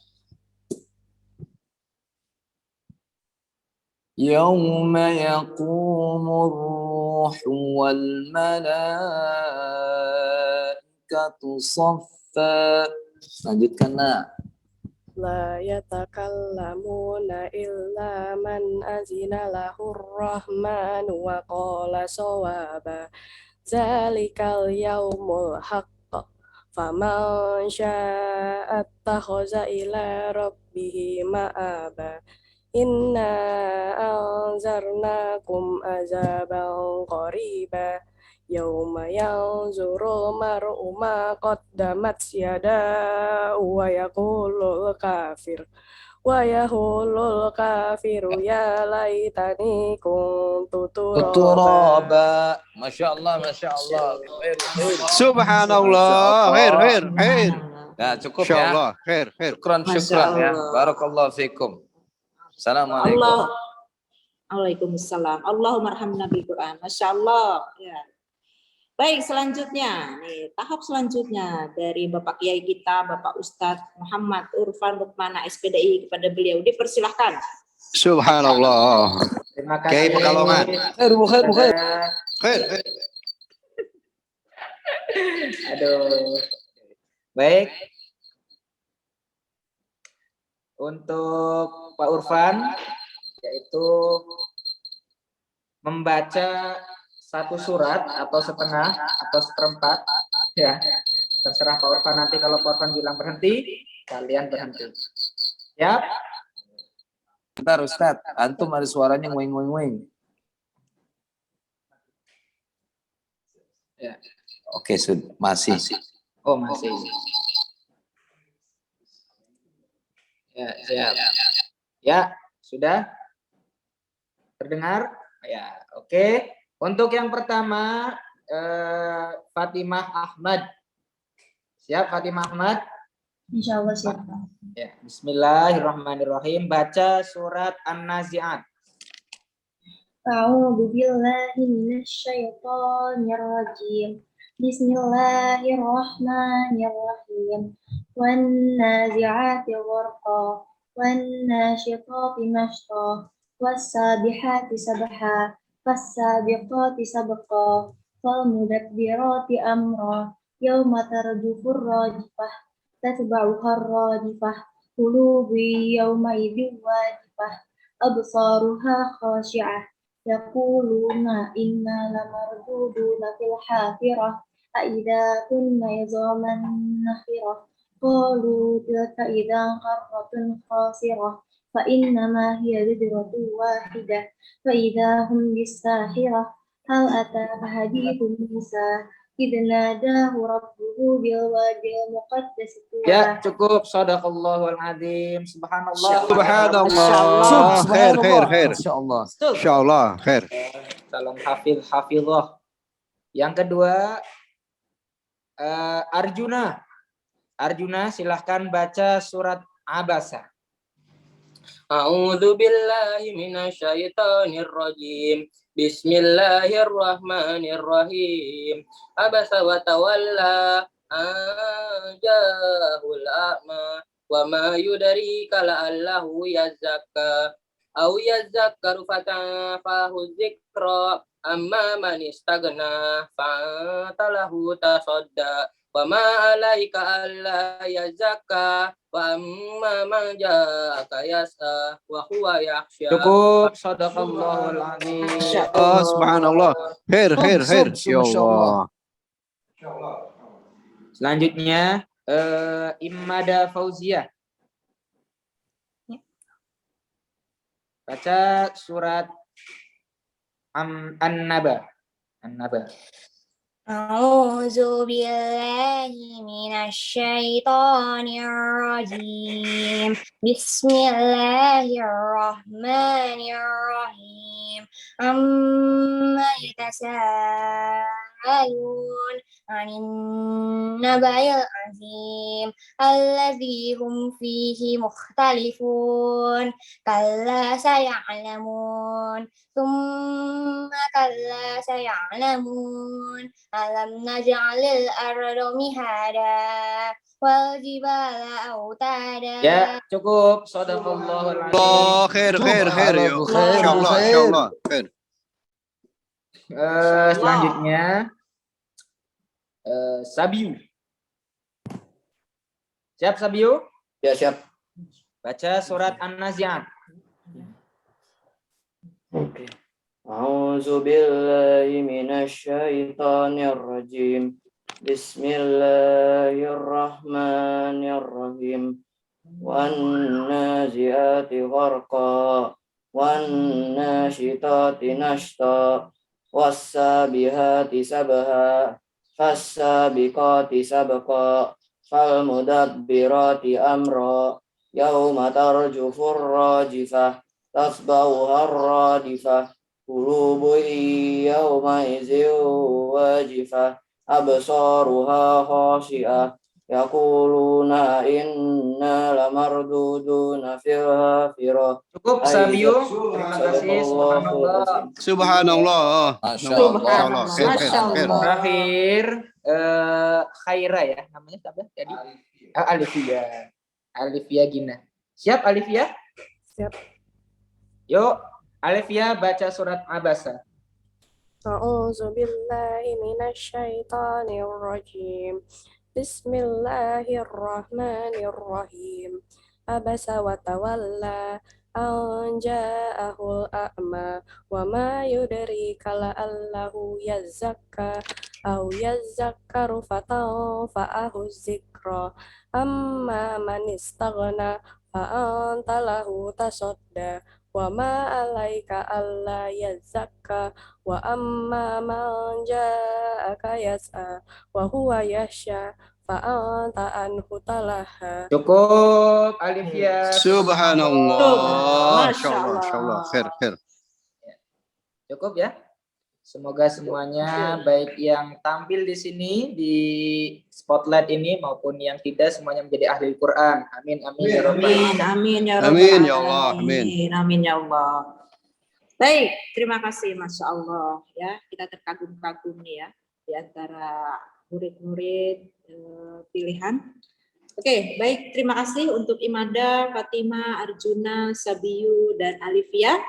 يوم يقوم الروح والملائكة صفا. Lanjutkan, Nak. La yatakallamuna illa man azina lahur rahmanu wa qala sawaba. Zalikal yaumul haqq. Faman syaa'a attakhadha ila rabbihi ma'aba. Inna anzarnakum azaban qariba yauma yanzurul mar'u ma qaddamat yadahu wa yaqulul kafir wa yaqulul kafiru ya laitani kuntu turaba. Turaba. Masya Allah, Masya Allah. Subhanallah. Khair. Ya, cukup Masya ya. Allah. Khair. Syukran ya. Barakallahu fikum. Assalamualaikum. Waalaikumsalam. Allahumma arhamna bil Quran. Masya Allah. Ya. Baik, selanjutnya, nih, tahap selanjutnya dari Bapak Kiai kita, Bapak Ustadz Muhammad Urfan Lukmana SPDI, kepada beliau dipersilahkan. Subhanallah. Terima Kiai kasih. Pekalongan. Khair. Aduh. Baik. Untuk Pak Urfan, yaitu membaca satu surat atau setengah atau seperempat, ya terserah Pak Urfan. Nanti kalau Pak Urfan bilang berhenti, kalian berhenti. Ya. Bentar Ustadz, antum ada suaranya nguing. Ya. Oke, masih. Oh, masih. Ya, siap. Ya, sudah terdengar? Ya, oke. Untuk yang pertama, Fatimah Ahmad. Siap, Fatimah Ahmad? Insya Allah siap. Ya, Bismillahirrahmanirrahim. Baca surat An-Nazi'at. A'udzu billahi minasyaitonir rajim. Bismillahirrahmanirrahim. Wan nazi'ati gharqa, wan nasyitati nashta, was-sabihati sabha, fas-sabiqati sabqa, fal mudabbirati amra, yauma tarjufur rajifah, tatba'uha rajifah, qulubu yawma idzin wajifah, absaruha khashi'ah, yaquluna inna lamarduduna fil hafirah, aidza kunna izaman nakhirah, qalu tilka idzan qarratun khasirah, fa innama hiya zajratun wahidah, fa idza hum bis-sahirah, hal ataka hadithu Musa idh nadahu rabbuhu bil wadil muqaddas tuwa. Ya, cukup. Shadaqallahul azim. Subhanallah. Subhanallah. Khair. Insyaallah. Insyaallah. Khair. Salam hafizah. Yang kedua, Arjuna. Arjuna, silahkan baca surat Abasa. A'udzu billahi minasyaitonir rajim. Bismillahirrahmanirrahim. Abasa wa tawalla ajahul a'ma wa ma yudarika la'allahu yazakka aw yazakkaru fatanfahu dzikra amma man istagna fa'talahu tasadda wa ma alaika alla yazakka wa amma man ja'aka yas'a wa huwa yakhsha. Cukup. Shadaqallahul azim. Oh, subhanallah. Khair. Ya Allah. Selanjutnya, Imada Fauzia. Baca surat An-Naba. A'udzu billahi minasyaitonir rajim. Bismillahirrahmanirrahim. Amma yatasaalun 'anil nabail azim alladzi hum fihi mukhtalifun. Kalla saya'lamun. Tsumma kalla saya'lamun. Alam naj'alil arda mihada wal jibala autada. Ya, cukup. Shadaqallahul azim. Allah, khair. Ya Allah. Insyaallah. Khair. Selanjutnya, Sabiu. Siap, Sabiu? Ya, siap. Baca surat An-Nazi'at. Oke. A'udzu billahi minasyaitonir rajim. Bismillahirrahmanirrahim. Wan nazi'ati gharqa, wan nasyitati nashta, was-sabihati sabha, fas-sabiqati sabqa, fal mudabbirati amra, Yauma tarjufur rajifah tasbauhar radifah qulubun yauma idzin wajifah absaruha khashi'ah yaquluna inna lamarduduna fil hafirah. Cukup Sabiu, terima kasih. Subhanallah. Subhanallah. Masya Allah. Khair, khair, khair. Terakhir Khaira ya, namanya siapa tadi? Alifia. Alifia Gina. Siap Alifia? Siap. Yuk, Alifia baca surat Abasa. A'udzu billahi minasyaitonir rajim. Bismillahirrahmanirrahim. Abasa wa tawalla an ja'ahul a'ma wa ma yudrika la'allahu yazakka aw yazakkaru fatanfa'ahu dzikra amma man istaghna fa anta lahu tasadda wa ma 'alaika alla yazakka wa amma man ja'aka yas'a wa huwa yasha fa anta anhu talaha. Cukup Alifia. Subhanallah. Masya Allah. Khair, khair. Cukup ya. Semoga semuanya baik yang tampil di sini di spotlight ini maupun yang tidak semuanya menjadi ahli Quran. Amin amin ya rabbal alamin. Amin ya Amin ya Allah. Amin. Amin ya Allah. Baik, terima kasih, Masya Allah. Ya, kita terkagum-kagum nih ya di antara murid-murid pilihan. Oke, baik. Terima kasih untuk Imada, Fatima, Arjuna, Sabiu, dan Alifia.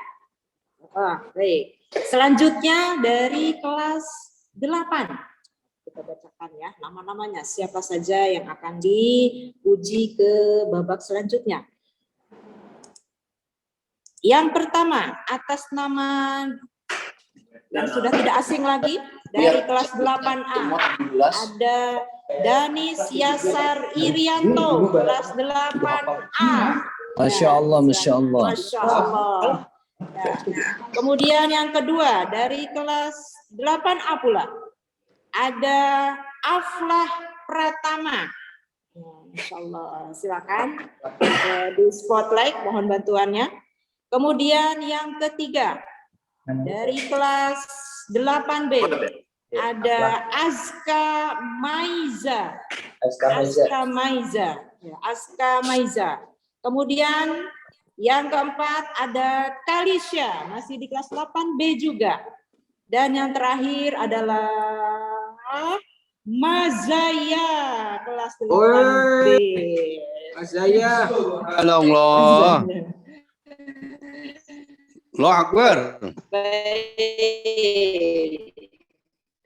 Baik. Selanjutnya dari kelas 8. Kita bacakan ya nama-namanya. Siapa saja yang akan diuji ke babak selanjutnya. Yang pertama, atas nama yang sudah tidak asing lagi dari kelas 8A ada Danis Yasar Irianto, kelas 8A. Masya Allah, Masya Allah. Masya Allah. Ya. Kemudian yang kedua dari kelas 8A pula ada Aflah Pratama. Masya Allah, silakan di spotlight, mohon bantuannya. Kemudian yang ketiga dari kelas 8B ada Azka Maiza. Azka Maiza. Ya, Azka Maiza. Kemudian yang keempat ada Kalisha, masih di kelas 8B juga. Dan yang terakhir adalah Mazaya, kelas 8B. Mazaya. Allah. Allahu Akbar. Baik.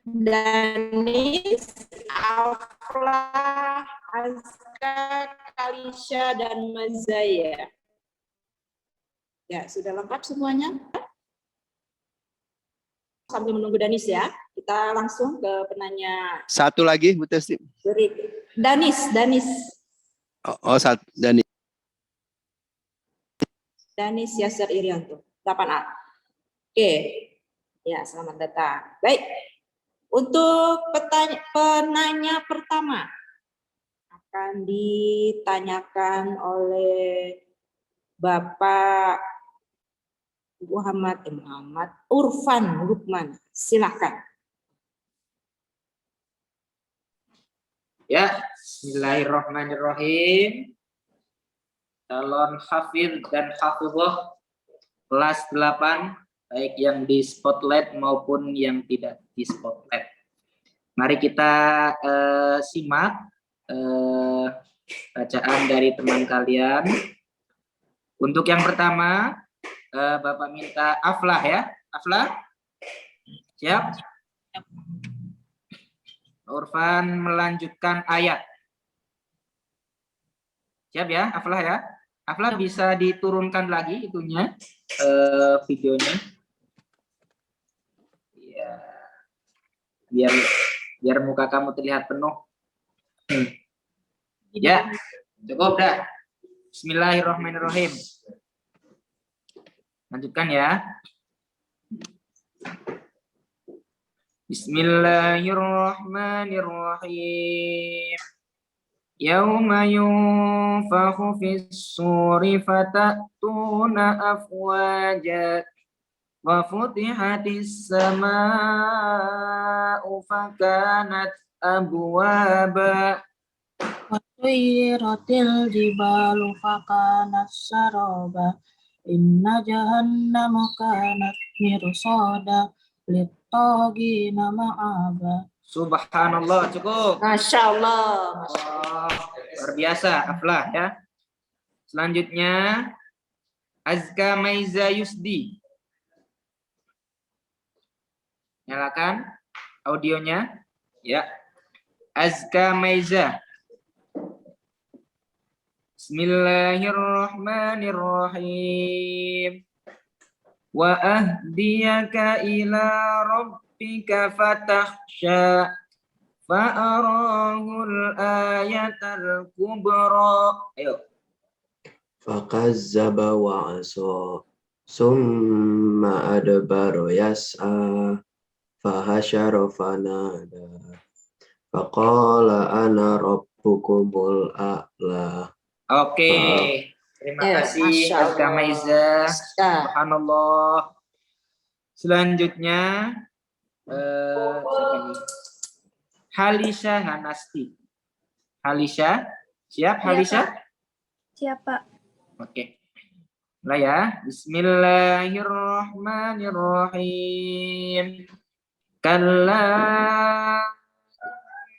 Danis, Aflah, Azka, Kalisha, dan Mazaya. Ya, sudah lengkap semuanya? Sambil menunggu Danis ya, kita langsung ke penanya. Satu lagi, Bu Taslim. Danis. Oh, satu. Danis Yasar Irianto, 8A. Oke, ya selamat datang. Baik, untuk penanya pertama akan ditanyakan oleh Bapak Muhammad Urfan Lukman. Silakan. Ya, Bismillahirrahmanirrahim. Calon hafid dan hafidhah kelas 8, baik yang di spotlight maupun yang tidak di spotlight. Mari kita simak bacaan dari teman kalian. Untuk yang pertama, Bapak minta Aflah ya. Aflah, siap? Urfan melanjutkan ayat. Siap ya, Aflah ya? Aflah bisa diturunkan lagi itunya, videonya. Ya, biar muka kamu terlihat penuh. Ya, cukup dah. Bismillahirrahmanirrahim. Lanjutkan ya. Bismillahirrahmanirrahim. Yauma yunfakhu fis-suri fatatuna afwaja wa futihatis samaa'u fakanat abwaba. Wasyiratil jibalu fakanat saraba. Inna jahannama kanat mirsada littagina ma'aba. Subhanallah, cukup. Masya Allah. Luar biasa, Aflah ya. Selanjutnya Azka Maiza Yusdi. Nyalakan audionya. Ya. Azka Maiza. Bismillahirrahmanirrahim. Wa ahdiyaka ila rabbika fatahsya fa'arahul ayatal kubra. Ayo. Fakazzaba wa asa summa adbara yas'a fahasyara fanada faqala ana rabbukumul a'la. Oke, terima kasih Azka Maiza. Subhanallah. Selanjutnya siapa nih? Halisha Hanasti. Halisha, siap Halisha? Siap, Pak. Oke. Mulai ya. Bismillahirrahmanirrahim. Kalla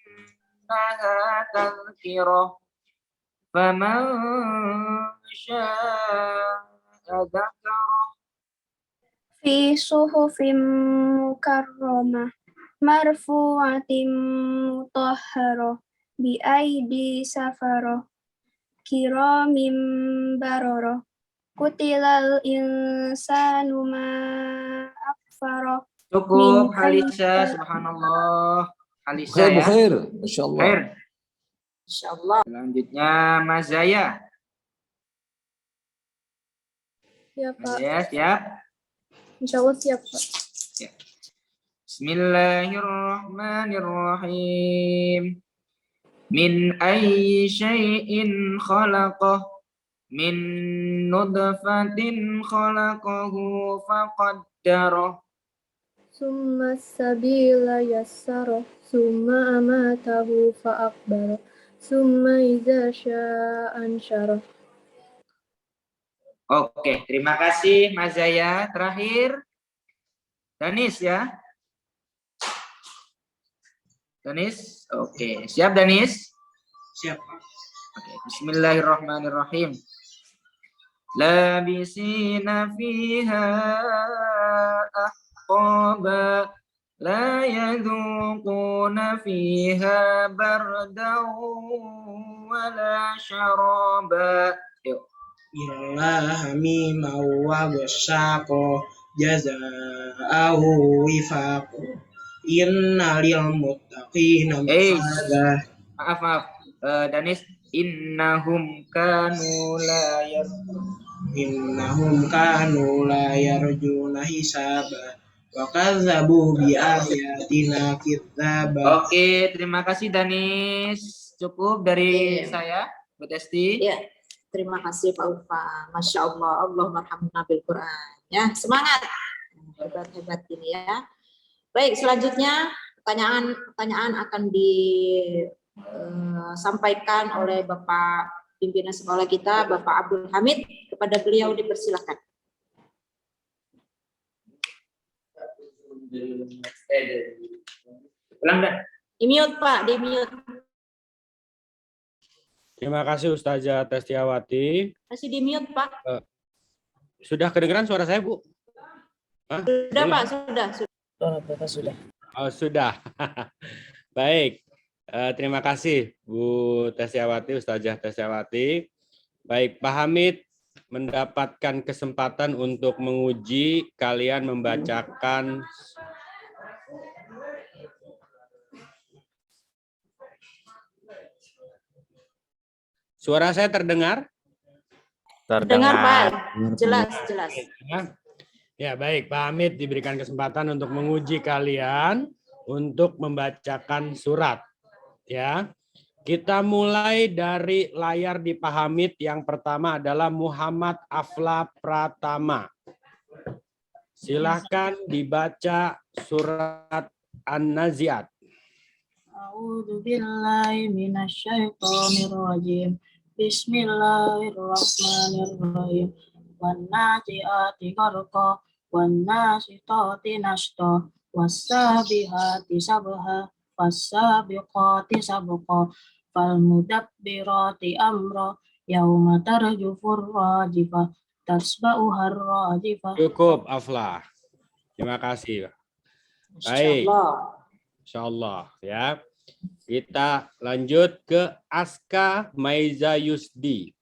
innaha tadhkirah. Faman syaa'a dzakarah. Fi suhufim mukarramah marfu'atin mutahharah bi aidi safarah kiramin bararah kutilal insanu ma akfarah. Cukup Halisha, subhanallah. Halisha ya. Bukhair, Masya Allah. Khair. Insyaallah. Selanjutnya Mazaya. Ya, Pak. Mazaya siap? Insyaallah siap, Pak. Ya. Bismillahirrahmanirrahim. Min ayyi syai'in khalaqah. Min nudfatin khalaqahu faqaddarah. Summa sabila yassarah summa amatahu fa'akbarah summa iza sya'a ansyarah. Oke, terima kasih Mas Zaya. Terakhir Danis ya. Danis, oke. Siap Danis? Siap. Oke, bismillahirrahmanirrahim. Labisina fiha ahqaba la yadhuquna fiha bardan wala syaraba. Yuk. Illa hamima wa ghassaqa jazaa'ahu wifaqo inna lil muttaqina mafaza. Maaf. Danis, innahum kanu la yarjuna hisaba wa kadzabu bi ayatina kidzaba. Oke, terima kasih Danis. Cukup dari saya, Bu Desti. Iya. Terima kasih Pak Ufa. Masya Allah. Allahumma bil Quran. Ya, semangat. Hebat-hebat ini ya. Baik, selanjutnya pertanyaan akan disampaikan oleh Bapak pimpinan sekolah kita, Bapak Abdul Hamid. Kepada beliau dipersilakan. Di-mute Pak, di-mute. Terima kasih Ustazah Testiawati. Masih di-mute Pak. Sudah kedengeran suara saya, Bu? Hah? Sudah Belum? Pak, sudah. Sudah. Oh, sudah. Baik. Terima kasih Bu Testiawati, Ustazah Testiawati. Baik, Pak Hamid mendapatkan kesempatan untuk menguji kalian membacakan suara saya terdengar? Terdengar Pak, jelas. Ya, baik, Pak Hamid diberikan kesempatan untuk menguji kalian untuk membacakan surat. Ya, Kita mulai dari layar di Pak Hamid. Yang pertama adalah Muhammad Afla Pratama. Silahkan dibaca surat An-Nazi'at. A'udzu billahi minasyaitonir rajim. Bismillahirrahmanirrahim. Wan nazi'ati gharqa wan nasitati nashta was-sabihati sabha was-sabiqati sabqa fal mudabbirati amra yauma tarjufur rajifah tasba'uhar rajifah. Cukup, Afla. Terima kasih. Baik. Insyaallah ya. Kita lanjut ke Aska Maiza Yusdi.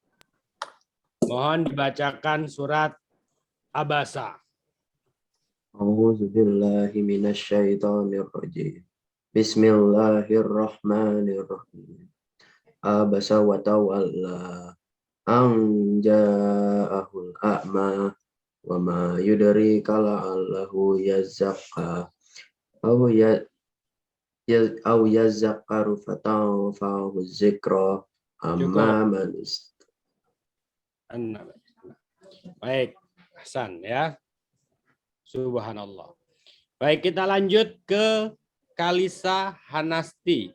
Mohon dibacakan surat Abasa. A'udzu billahi minasyaitonir rajim. Bismillahirrahmanirrahim. Abasa wa tawalla an ja'ahul a'ma wa ma yudrika la'allahu yazakka aw yazakkaru fatanfa'ahu dzikra amma man Baik, Hasan ya. Subhanallah. Baik, kita lanjut ke Kalisa Hanasti.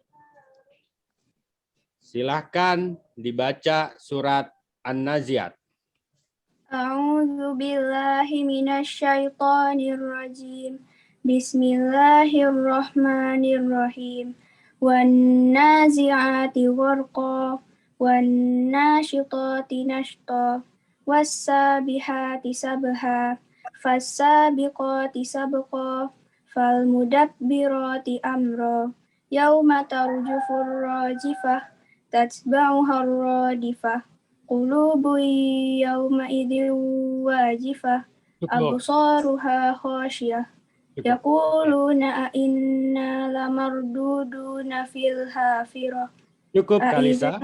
Silahkan dibaca surat An-Nazi'at. A'udzu billahi minasyaitonir rajim. Bismillahirrahmanirrahim. Wan nazi'ati gharqa wan nasyitati nashta was-sabihati sabha fas-sabiqati sabqa fal mudabbirati amra yauma tarjufur rajifah tatba'uhar radifah qulubu yauma idzin wajifah absaruha khasyiyah yaquluna a inna lamarduduna fil hafirah. Cukup, Kalisa.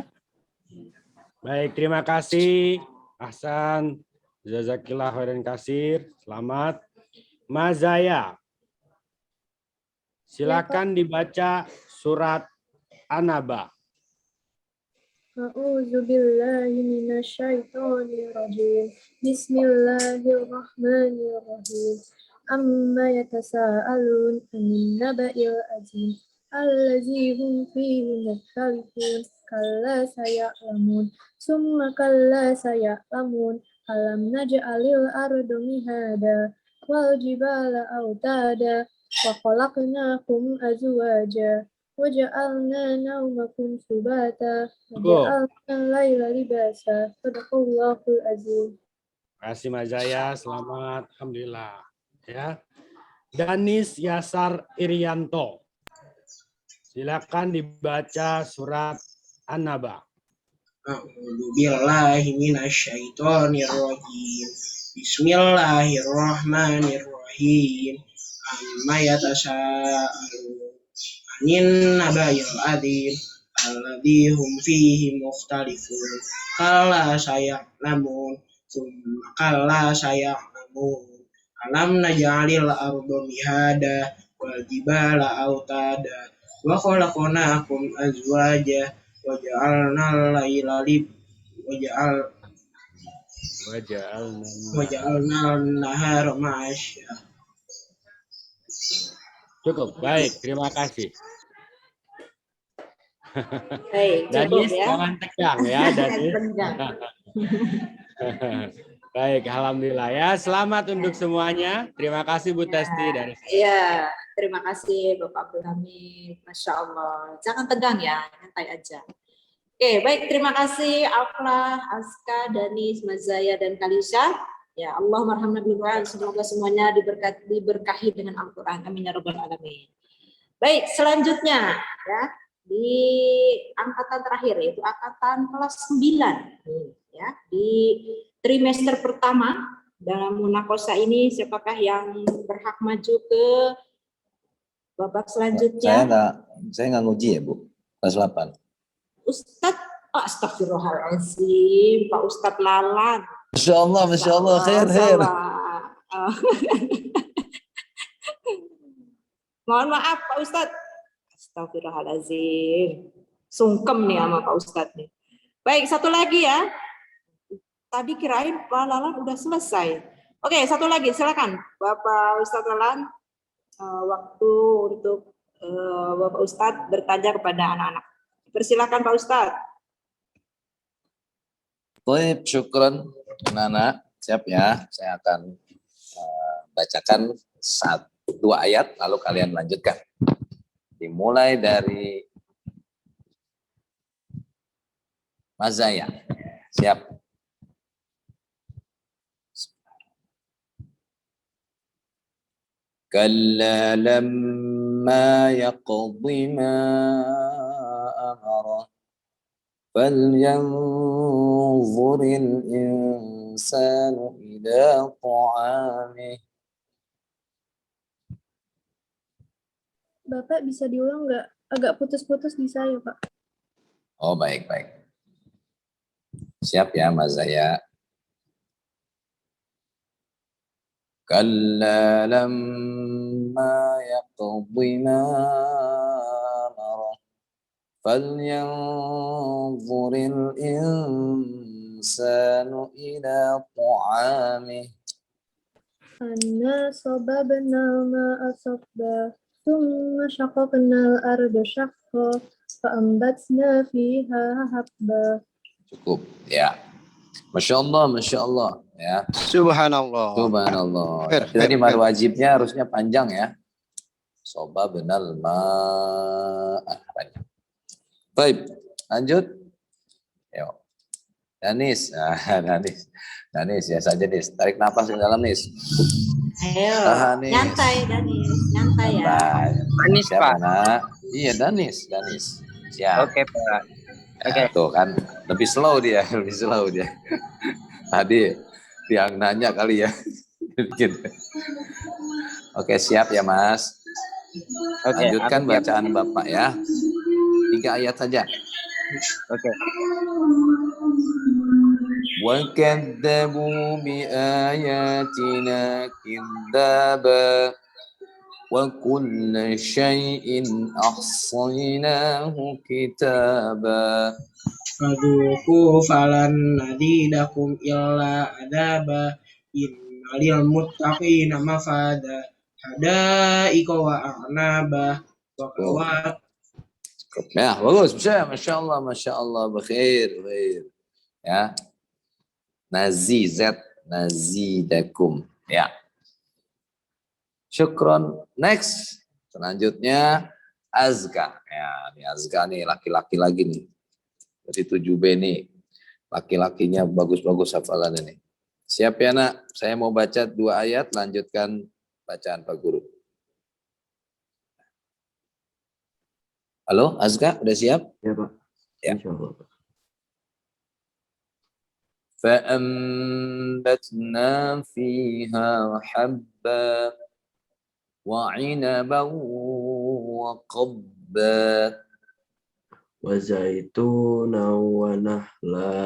Baik, terima kasih. Ahsan. Jazakillah khairan kasir. Selamat. Mazaya. Silakan dibaca surat An-Naba. A'udzu billahi minasyaitonir rajim. Bismillahirrahmanirrahim. Amma yatasaalun 'anil naba'il 'azim. Allazi hum fihi mukhtalifun. Kalla saya'lamun. Summa kalla saya'lamun. Alam naj'alil arda mihada wal jibala autada wa khalaqnakum azwaja wa ja'alna nawmakum subata wa ja'alna al-laila libasa. Shadaqallahul azim. Terima kasih Mazaya, selamat. Alhamdulillah. Ya. Danis Yasar Irianto. Silakan dibaca surat An-Naba. A'udzu billahi minasyaitonir rajim. Bismillahirrahmanirrahim. Amma yatasaalun 'anil naba'il 'adzim alladzi hum fihi mukhtalifun. Kalla saya'lamun. Tsumma kalla saya'lamun. Alam naj'alil arda mihada wal jibala autada wa khalaqnakum azwaja wa ja'alna al-laila waja'alna an-nahara ma'asya. Cukup, baik, terima kasih. Baik, Danis, cukup ya. jangan tegang ya, Danis. Tegang. Baik, alhamdulillah ya. Selamat untuk semuanya. Terima kasih Bu Testi dari. Iya, terima kasih Bapak Abdul Hamid. Masya Allah. Jangan tegang ya, santai aja. Oke, baik. Terima kasih Afla, Aska, Danis, Mazaya, dan Kalisa. Ya Allah marhamna bil Quran. Semoga semuanya diberkahi dengan Al-Quran. Amin ya rabbal alamin. Baik, selanjutnya ya di angkatan terakhir yaitu angkatan kelas 9 ya di trimester pertama dalam munakosa ini. Siapakah yang berhak maju ke babak selanjutnya? Saya nggak nguji ya Bu, kelas 8. Ustadz, astagfirullahaladzim, Pak Ustadz Lalan. Masya Allah, khair. Mohon maaf Pak Ustadz. Astagfirullahaladzim. Sungkem nih sama Pak Ustadz nih. Baik, satu lagi ya. Tadi kirain Pak Lalan udah selesai. Oke, satu lagi, silakan Bapak Ustadz Lalan. Waktu untuk Bapak Ustadz bertanya kepada anak-anak. Persilakan Pak Ustadz. Baik, syukran anak-anak. Siap ya, saya akan bacakan dua ayat, lalu kalian lanjutkan. Dimulai dari Mazaya. Siap. Kalla lamma yaqdi ma amara falyanzuril insanu ila ta'amih. Bapak bisa diulang nggak? Agak putus-putus di saya, Pak. Oh, baik-baik. Siap ya, Mas Zaya. Kalla lamma yaqdi ma amara falyanzuril insanu ila ta'amih. Anna sababna ma'a sabba, thumma syaqaqna al-arda syaqqa, fa'ambatna fiha habba. Cukup, ya. Masya Allah, ya. Subhanallah. Subhanallah. Tadi mad wajibnya harusnya panjang ya. Soba benal ma'ah. Baik, lanjut. Yuk. Danis, Danis ya saja Nis. Tarik nafas ke dalam Nis. Ayo, Danis. nyantai Danis, nyantai ya. Danis Pak. Iya Danis. Siap. Oke Pak. Oke. Tuh kan lebih slow dia. Tadi yang nanya kali ya. Gitu. Oke, siap ya Mas. Oke, Lanjutkan aku siap. bacaan Bapak ya. 3 ayat saja. Oke. وَكَذَّبُوا بِآيَاتِنَا كِذَّابًا وَكُلَّ شَيْءٍ أَحْصَيْنَاهُ كِتَابًا. Fadhuqu falan nazidakum illa adzaba innal muttaqina mafada hadaiqa wa a'naba wa kawat. Ya, bagus. Masya Allah, bakhair. Ya. Nazidakum. Ya. Syukron. Next. Selanjutnya Azka. Ya, ini Azka nih laki-laki lagi nih. Dari 7B nih. Laki-lakinya bagus-bagus hafalannya nih. Siap ya nak? Saya mau baca 2 ayat, lanjutkan bacaan Pak Guru. Halo, Azka, udah siap? Ya Pak. Ya. Insyaallah. فأنبتنا فيها حبا وعنبا وقبا وزيتونا ونخلا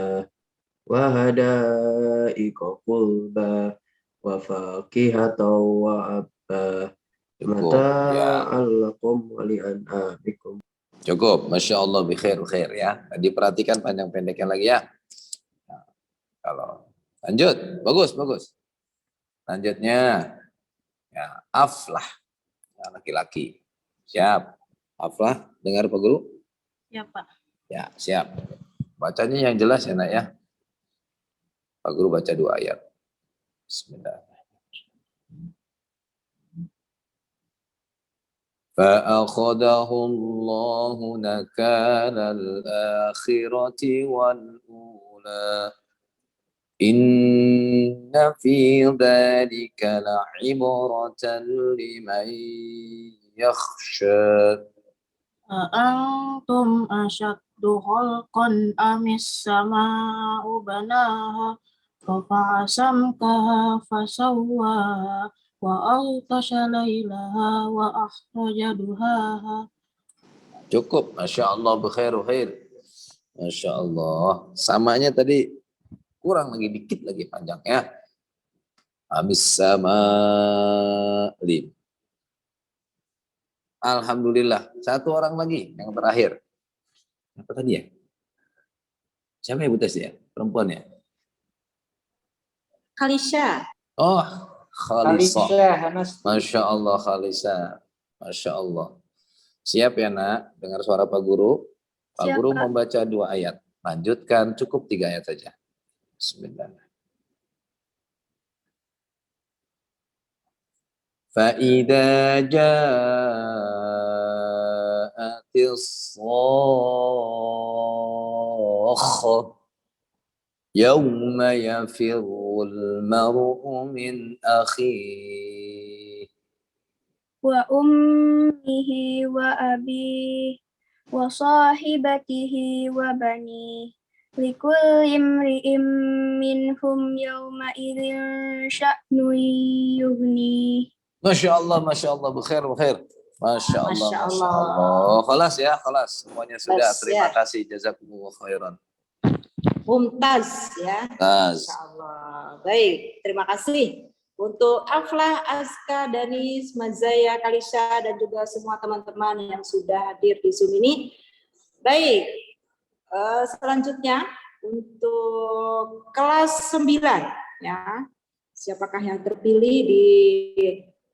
وحدائق غلبا وفاكهة وأبا متاعا لكم ولأنعامكم. Cukup, Masya Allah, bikhair ya. Diperhatikan panjang-pendeknya lagi ya. Nah, kalau lanjut, bagus. Lanjutnya, ya, Aflah, ya, laki-laki. Siap, Aflah, dengar Pak Guru? Ya Pak. Ya, siap. Bacanya yang jelas ya nak ya. Pak Guru baca 2 ayat. Bismillah. فأخذه الله نكال الآخرة والأولى إن في ذلك لعبرة لمن يخشى. أأنتم أشد خلقا أم السماء بناها رفع سمكها فسواها وأغطش ليلها وأخرج ضحاها. Cukup, Masya Allah, bikhair. Masya Allah. Samanya tadi kurang lagi, dikit lagi panjang ya. Amis sama lim. Alhamdulillah. 1 orang lagi yang terakhir. Apa tadi ya? Siapa ya Bu Tes ya? Perempuan ya? Kalisha. Oh, Khalisa. Hanas. Masya Allah Khalisa. Masya Allah. Siap ya nak? Dengar suara Pak Guru? Pak Siap, Guru Pak. membaca 2 ayat. Lanjutkan, cukup 3 ayat saja. Bismillah. فَإِذَا جَاءَتِ الصَّاخَّةُ يَوْمَ يَفِرُّ الْمَرْءُ مِنْ أَخِيهِ وأمه وأبيه وصاحبته وبنيه لكل امرئ منهم يومئذ شأن يغنيه. Masya Allah, bukhair. Masya Allah, Masya Masya Allah. Allah. Khalas ya, khalas. Semuanya sudah. Khalas, Terima ya. kasih. Jazakumullah khairan. Mumtaz ya. Mumtaz. Masya Allah. Baik, terima kasih untuk Aflah, Aska, Danis, Mazaya, Kalisha, dan juga semua teman-teman yang sudah hadir di Zoom ini. Baik, selanjutnya untuk kelas 9 ya. Siapakah yang terpilih di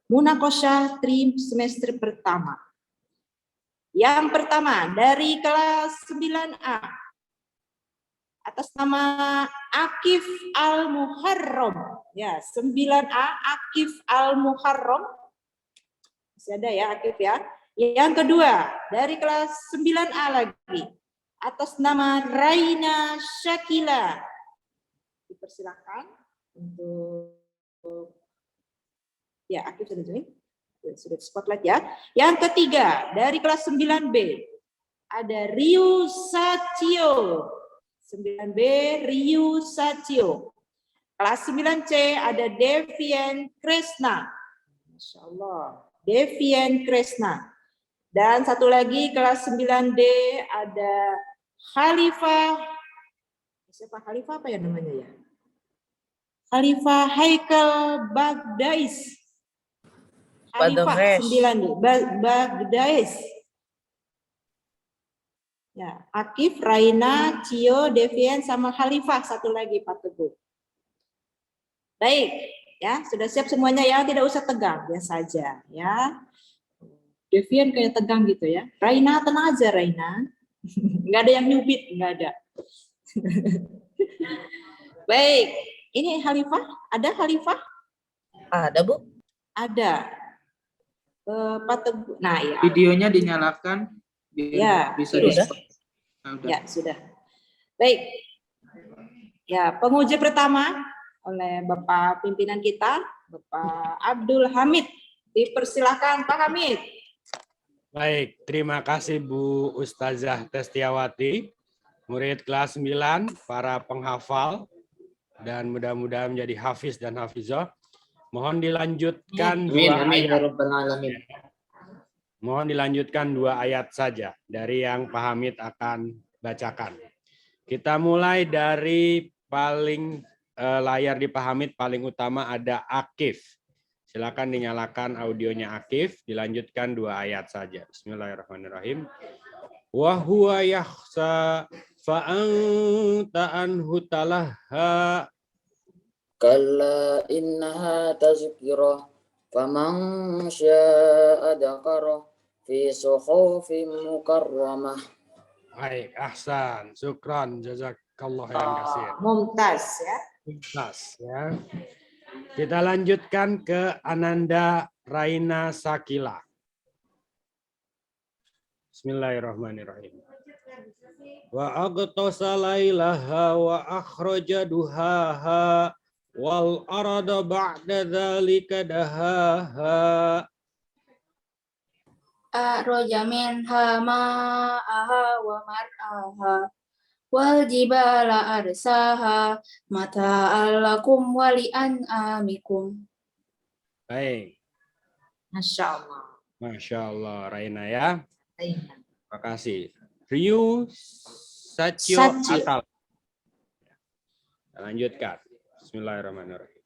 Munakosha Trim semester pertama? Yang pertama dari kelas 9A atas nama Akif Al-Muharram. Ya, 9A Akif Al-Muharram. Masih ada ya Akif ya. Yang kedua dari kelas 9A lagi atas nama Raina Shakila. Dipersilakan untuk ya Akif sudah spotlight ya. Yang ketiga dari kelas 9B ada Ryu Satio. 9B Ryu Satio. Kelas 9C ada Devian Kresna. Masya Allah. Devian Kresna. Dan satu lagi kelas 9D ada Khalifah. Siapa Khalifah apa ya namanya ya? Khalifah Haikal Bagdais. Khalifah 9D. Bagdais. Ya, Akif, Raina, Cio, Devian, sama Khalifah satu lagi Pak Teguh. Baik, ya sudah siap semuanya ya, tidak usah tegang, biasa saja ya. Devian kayak tegang gitu ya. Raina tenang aja Raina, nggak ada yang nyubit, nggak ada. Baik, ini Khalifah, ada Khalifah? Ada Bu? Ada. Pak Teguh, nah ya. Videonya dinyalakan. Ya, Bisa sudah. Nah, Ya, sudah. Baik. Ya, penguji pertama oleh Bapak pimpinan kita, Bapak Abdul Hamid. Dipersilakan Pak Hamid. Baik, terima kasih Bu Ustazah Testiawati, murid kelas 9, para penghafal, dan mudah-mudahan menjadi hafiz dan hafizah. Mohon dilanjutkan Mohon dilanjutkan 2 ayat saja dari yang Pak Hamid akan bacakan. Kita mulai dari paling layar di Pak Hamid, paling utama ada Akif. Silakan dinyalakan audionya Akif, dilanjutkan 2 ayat saja. Bismillahirrahmanirrahim. Wa huwa yakhsa fa anta anhu talaha. Kalla innaha tazkirah faman syaa dzakara fi suhufin mukarramah. Baik, ahsan. Syukran, jazakallah khairan katsir. Mumtaz ya. Mumtaz ya. Kita lanjutkan ke Ananda Raina Sakila. Bismillahirrahmanirrahim. Wa aghtasa lailaha wa akhraja duhaha wal arada ba'da dzalika dahaha. Akhraja minha ma'aha wa mar'aha wal jibala arsaha mata'al lakum wa li'an'amikum. Baik. Masya Allah. Masya Allah, Raina ya. Raina. Terima kasih. Ryu Satio Atal. Kita lanjutkan. Bismillahirrahmanirrahim.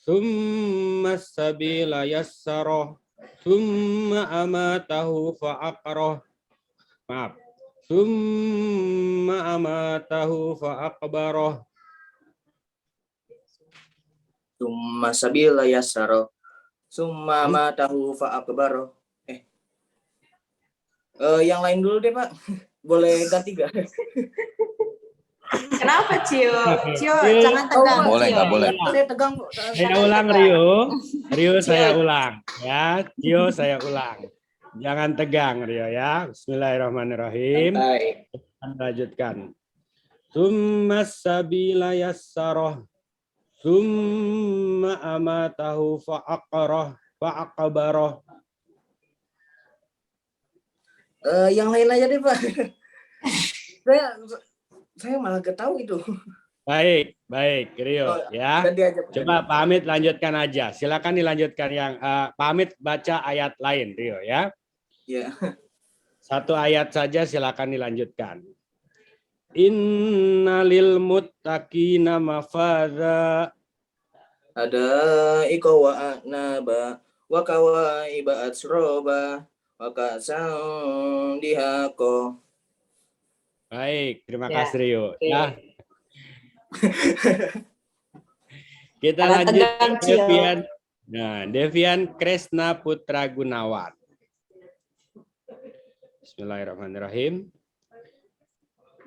Tsumma sabila yassarah. Tsumma amatahu fa'aqarah. Maaf. Summa amatahu fa'aqbarah. Summa sabila yassara. Summa matahu fa'akbaro. Yang lain dulu deh Pak. Boleh ganti gak? Kenapa Cio? Cio, Cio. jangan tegang. Boleh, Cio. nggak boleh. Saya tegang. Saya ulang Rio. Rio saya ulang. Ya, Cio saya ulang. Jangan tegang Rio ya. Bismillahirrahmanirrahim. Kita lanjutkan. Summa sabila yassarah. Summa amatahu fa'aqbarah. Yang lain aja deh Pak. Saya malah gak tahu itu. Baik, Rio ya. Ganti aja, Pak. Coba Pak Hamid lanjutkan aja. Silakan dilanjutkan yang Pak Hamid baca ayat lain Rio ya. Ya. Satu ayat saja silakan dilanjutkan. Innalil muttaqina mafaza. Ada iko wa anaba wa kawaiba atsroba wa kasang dihako. Baik, terima Ya, kasih Rio. oke. Ya. Kita Jangan lanjut tegang, ke Cio. Devian. Nah, Devian Kresna Putra Gunawan. Bismillahirrahmanirrahim.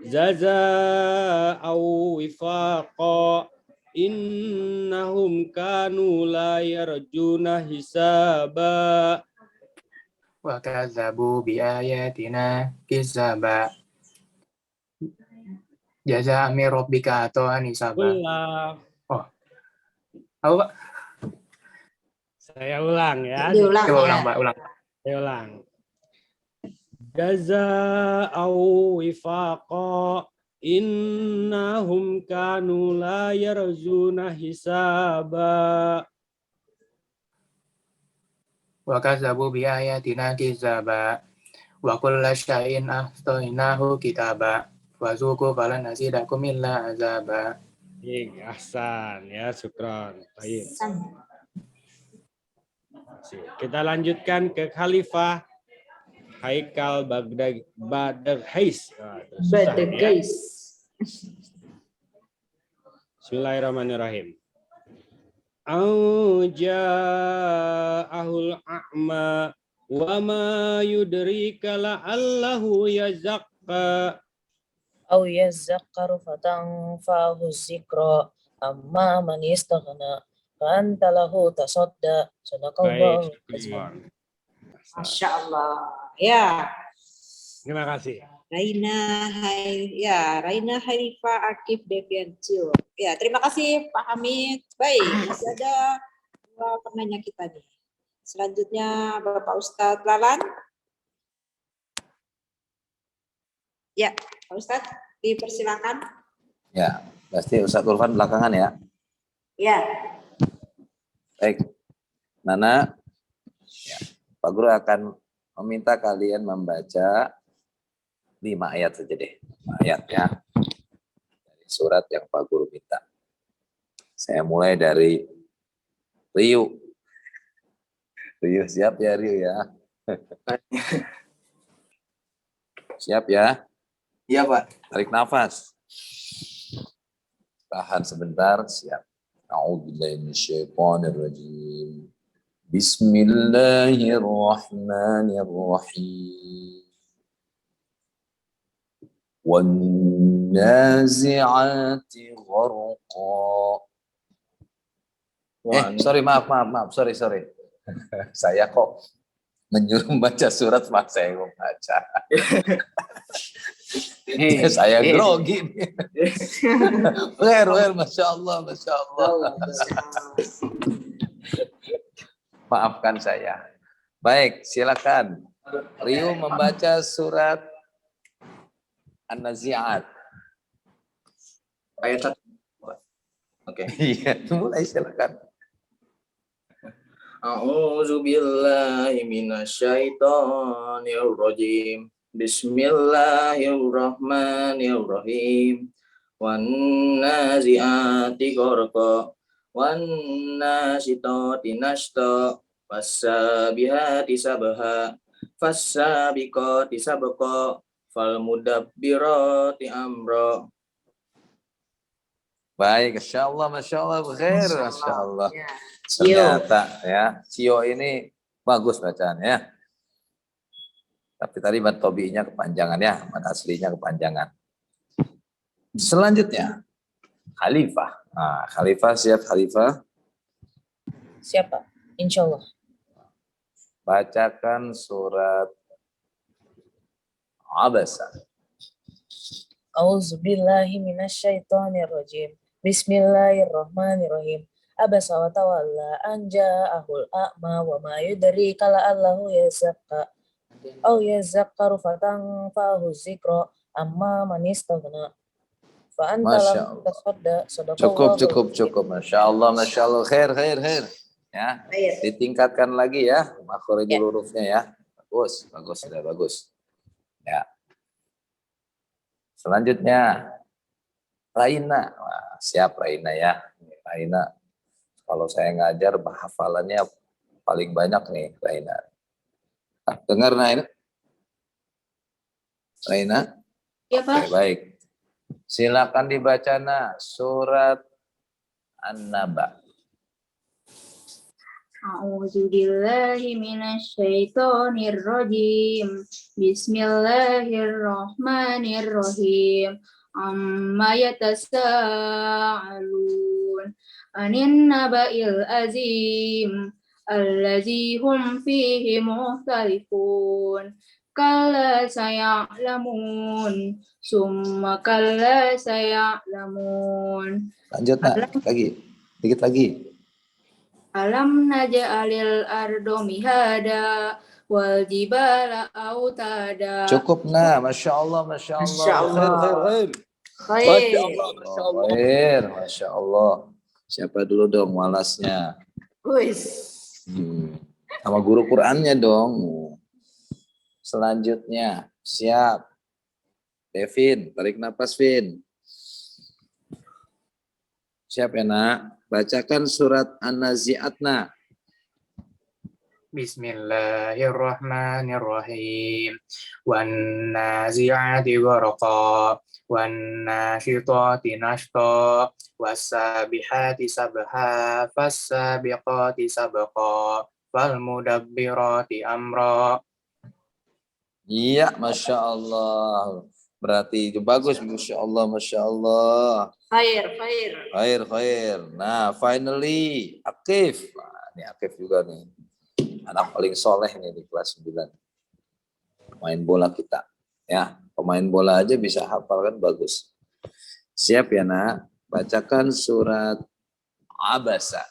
Zaza'au wifaqa innahum kanu la yarjuna hisaba. Wa kadzabu bi ayatina kizaba. Jaza mi rabbika ata'an hisaba. Ulang. Oh. Apa, Pak? Saya ulang ya. Diulang, Coba ya. ulang, Pak, ulang. Saya ulang. Jaza'au wifaqa innahum kanu la yarjuna hisaba. Wa kadzabu bi ayatina kizaba. Wa kulla syai'in ahsaynahu kitaba. Wa zuqu falan nazidakum illa azaba. Ahsan ya, syukron. Baik. Kita lanjutkan ke Khalifah Haikal Badagais. Badagais. Bismillahirrahmanirrahim. Auja'ahul a'ma wa ma yudrika la'allahu yazakka. أو يذكر فتنفعه الذكرى أما من استغنى فأنت له تصدى صدق الله العظيم. Masya Allah. Ya. Terima kasih. Raina Harifa Akif Devian Cio. Ya, terima kasih Pak Hamid. Baik, masih ada dua penanya kita nih. Selanjutnya Bapak Ustadz Lalan. Ya, Pak Ustadz, dipersilakan. Ya, pasti Ustadz Ulfan belakangan ya. Ya. Baik, Nana, ya, Pak Guru akan meminta kalian membaca 5 ayat saja deh. 5 ayat ya. Dari surat yang Pak Guru minta. Saya mulai dari Rio. Rio siap ya Rio ya. Siap ya? Iya Pak. Tarik nafas. Tahan sebentar, siap. A'udzubillahi minasyaitonirrajim. Bismillahirrahmanirrahim. Wan-nazi'ati gharqa. Sorry, maaf. Sorry. Saya kok menyuruh baca surat, Pak, saya mau baca. Saya grogi. Well, Masya Allah. Maafkan saya. Baik, silakan. Rio membaca surat An-Nazi'at. Ayat 1. Oke. Iya, mulai silakan. A'udzu billahi minasyaitonir rajim. Bismillahirrahmanirrahim. Wan nazi'ati gharqa wan nasitati nashta fassabihati sabha fassabiqati sabqa falmudabbirati amra. Baik, Masya Allah, khair, Masya Allah. Ya. Ternyata ya, Cio ini bagus bacaannya. Tapi tadi mat tobi'nya kepanjangan ya, mat aslinya kepanjangan. Selanjutnya, Khalifah. Nah, Khalifah siap Khalifah. Siapa? Insya Allah. Bacakan surat Abasa. Auzubillahi minasyaitonirrajim. Bismillahirrahmanirrahim. Abasa wa tawalla an ja'ahul a'ma wa ma yudrika la'allahu yazakka aw yazakkaru fatanfa'ahu dzikra amma man istaghna fa anta Masya lam Allah. tasadda sadaqallahu. Cukup. Masya Allah, khair. Ya, ditingkatkan lagi ya, makhorijul hurufnya ya. Bagus. Ya. Selanjutnya, Raina. Wah, siap Raina ya. Raina. Kalau saya ngajar, hafalannya paling banyak nih Raina. Dengar Raina? Ya, Pak. Oke, baik. Silakan dibaca surat An-Naba. A'udzubillahi minasyaitonirrajim. Bismillahirrahmanirrahim. Amma yatasaalun anin naba'il azim allazi hum fihi mukhtalifun. Kalla saya'lamun summa kalla saya'lamun. Lanjut dikit lagi. Alam naj'alil ardo mihada wal jibala autada. Cukup Masya Allah. Masya Allah. Khair. Masya Allah. Siapa dulu dong walasnya? Sama guru Qur'annya dong. Selanjutnya, siap. Devin, tarik nafas, Vin. Siap ya, Nak? Bacakan surat An-Nazi'at, Nak. Bismillahirrahmanirrahim. Wan nazi'ati gharqa, wan nasyitati nashta, was-sabihati sabha, fas-sabiqati sabqa, fal mudabbirati amra. Iya, Masya Allah. Berarti itu bagus, Masya Allah. Khair. Nah, finally, Akif. Nah, ini Akif juga nih. Anak paling soleh nih di kelas 9. Pemain bola kita. Ya, pemain bola aja bisa hafal kan bagus. Siap ya, Nak? Bacakan surat Abasa.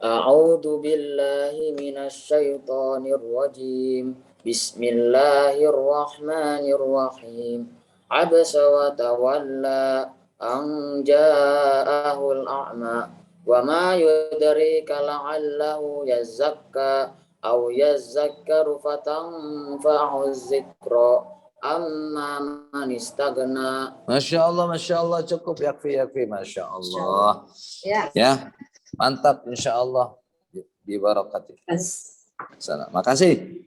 A'udzu billahi minasyaitonir rajim. Bismillahirrahmanirrahim. Abasa wa tawalla an ja'ahul a'ma wa ma yudrika la'allahu yazakka aw yazakkaru fatanfa'u dzikra amma man istaghna. Masya Allah, cukup yakfi, Masya Allah. Ya, mantap insya Allah. Di barakati. Makasih.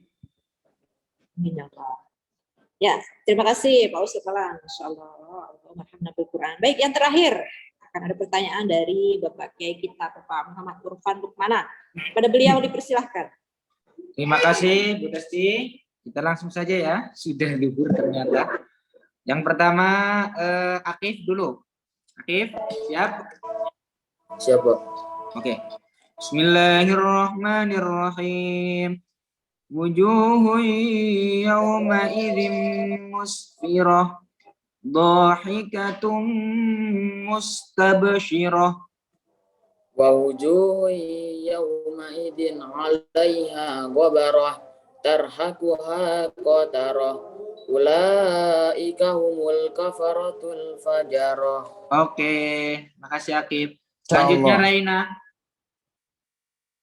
Ya, terima kasih Pak Ustadz Alan. Masya Allah. Alhamdulillah Quran. Baik, yang terakhir akan ada pertanyaan dari Bapak Kiai kita, Bapak Muhammad Urfan Lukmana. Pada beliau dipersilahkan. Terima kasih Bu Desti. Kita langsung saja ya. Sudah libur ternyata. Yang pertama Akif dulu. Akif, siap? Siap, Pak. Oke. Bismillahirrahmanirrahim. Wujuhun yawma idzin musfirah, dhahikatun mustabshirah. Wa wujuhun yawma idzin 'alaiha ghabarah, tarhaquha qatarah. Ulaika humul kafaratul fajarah. Oke, makasih Akif. Selanjutnya Raina.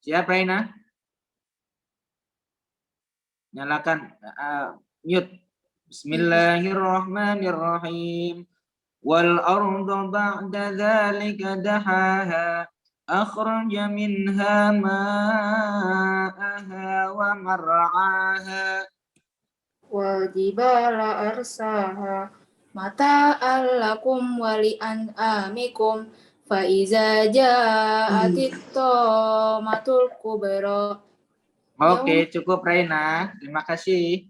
Siap Raina? Nyalakan mute. Bismillahirrahmanirrahim. Wal arda ba'da dzalika dahaha, akhraja minha ma'aha wa mar'aha. wal jibala arsaha mata'al lakum wa li'an'amikum fa iza ja'atit tamatul kubra. Oke, cukup Raina. Terima kasih.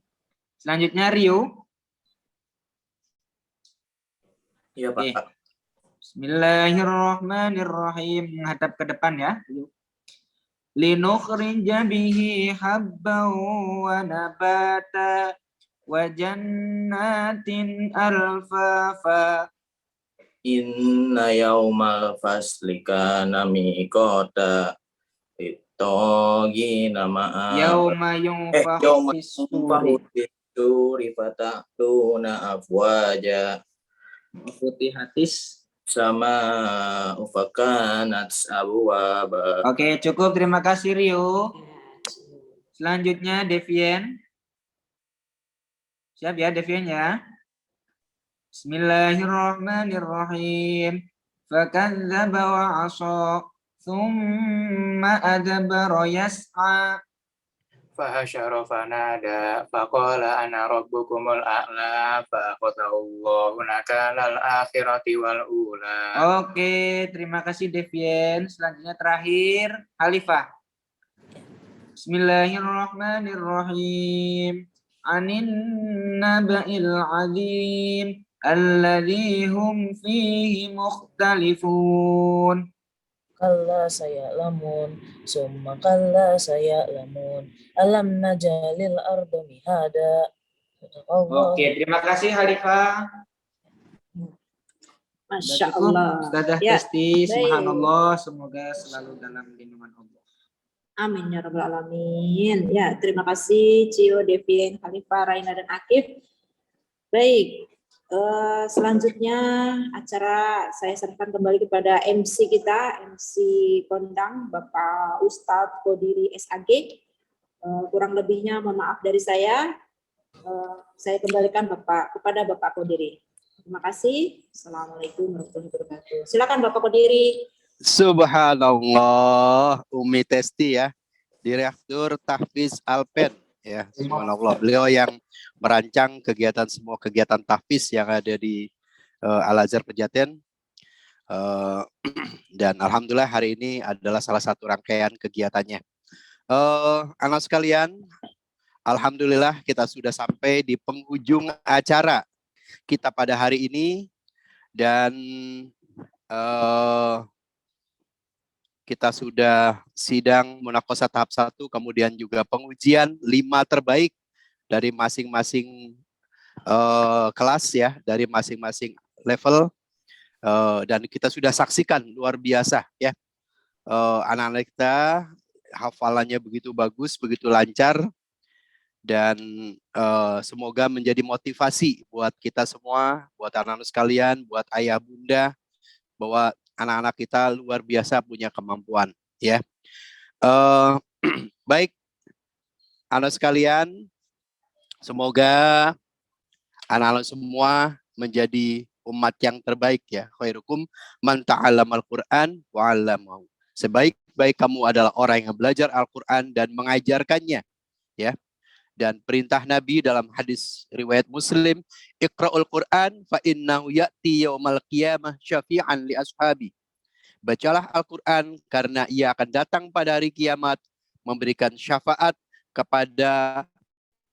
Selanjutnya Rio. Iya, Pak. Bismillahirrahmanirrahim. Menghadap ke depan ya. Linukhrija bihi habban wa nabata wa jannatin alfafa. Inna yaumal fasli kana miqata littagina ma'a Yauma yunfakhu fis-suri fatatuna afwaja futihatis sama ufakanat abwaba. Oke, cukup. Terima kasih Rio. Selanjutnya Devien. Siap ya Devien ya. Bismillahirrahmanirrahim. Fakadzdzaba wa 'asha tsumma adbara yas'a. Fahasyara fanada faqala ana rabbukumul a'la faqatahullahu nakalal akhirati wal ula. Oke, terima kasih Devien. Selanjutnya terakhir Halifah. Bismillahirrahmanirrahim. Anin naba'il 'adzim alladzi hum fihi mukhtalifun. Kalla saya'lamun, summa kalla saya'lamun, alam najalil arda mihada. Oke, terima kasih Halifah. Masya Cukup, Allah. Ustazah Ya, Testi, baik. subhanallah, semoga selalu dalam lindungan Allah. Amin ya rabbal alamin. Ya, terima kasih Cio, Devien, Khalifah, Raina dan Akif. Baik, selanjutnya acara saya serahkan kembali kepada MC kita, MC kondang Bapak Ustadz Qodiri SAG. Kurang lebihnya mohon maaf dari saya. Saya kembalikan kepada Bapak Qodiri. Terima kasih. Assalamualaikum warahmatullahi wabarakatuh. Silakan Bapak Qodiri. Subhanallah, Umi Testi ya, Direktur Tahfiz Alpen ya, subhanallah. Beliau yang merancang semua kegiatan tahfiz yang ada di Al-Azhar Pejaten. Dan alhamdulillah hari ini adalah salah satu rangkaian kegiatannya. Anak sekalian, alhamdulillah kita sudah sampai di penghujung acara kita pada hari ini, dan kita sudah sidang munaqashah tahap 1, kemudian juga pengujian 5 terbaik dari masing-masing kelas ya, dari masing-masing level, dan kita sudah saksikan luar biasa ya, anak-anak kita hafalannya begitu bagus, begitu lancar, dan semoga menjadi motivasi buat kita semua, buat anak-anak sekalian, buat ayah bunda, bahwa anak-anak kita luar biasa punya kemampuan ya. Baik anak sekalian, semoga anak-anak semua menjadi umat yang terbaik ya. Khairukum man ta'allamal Qur'an wa 'allamahu. Sebaik-baik kamu adalah orang yang belajar Al-Qur'an dan mengajarkannya ya. Dan perintah Nabi dalam hadis riwayat Muslim, Iqra'ul Qur'an fa innahu ya'ti yaumal qiyamah syafi'an li ashabi. Bacalah Al-Qur'an karena ia akan datang pada hari kiamat memberikan syafaat kepada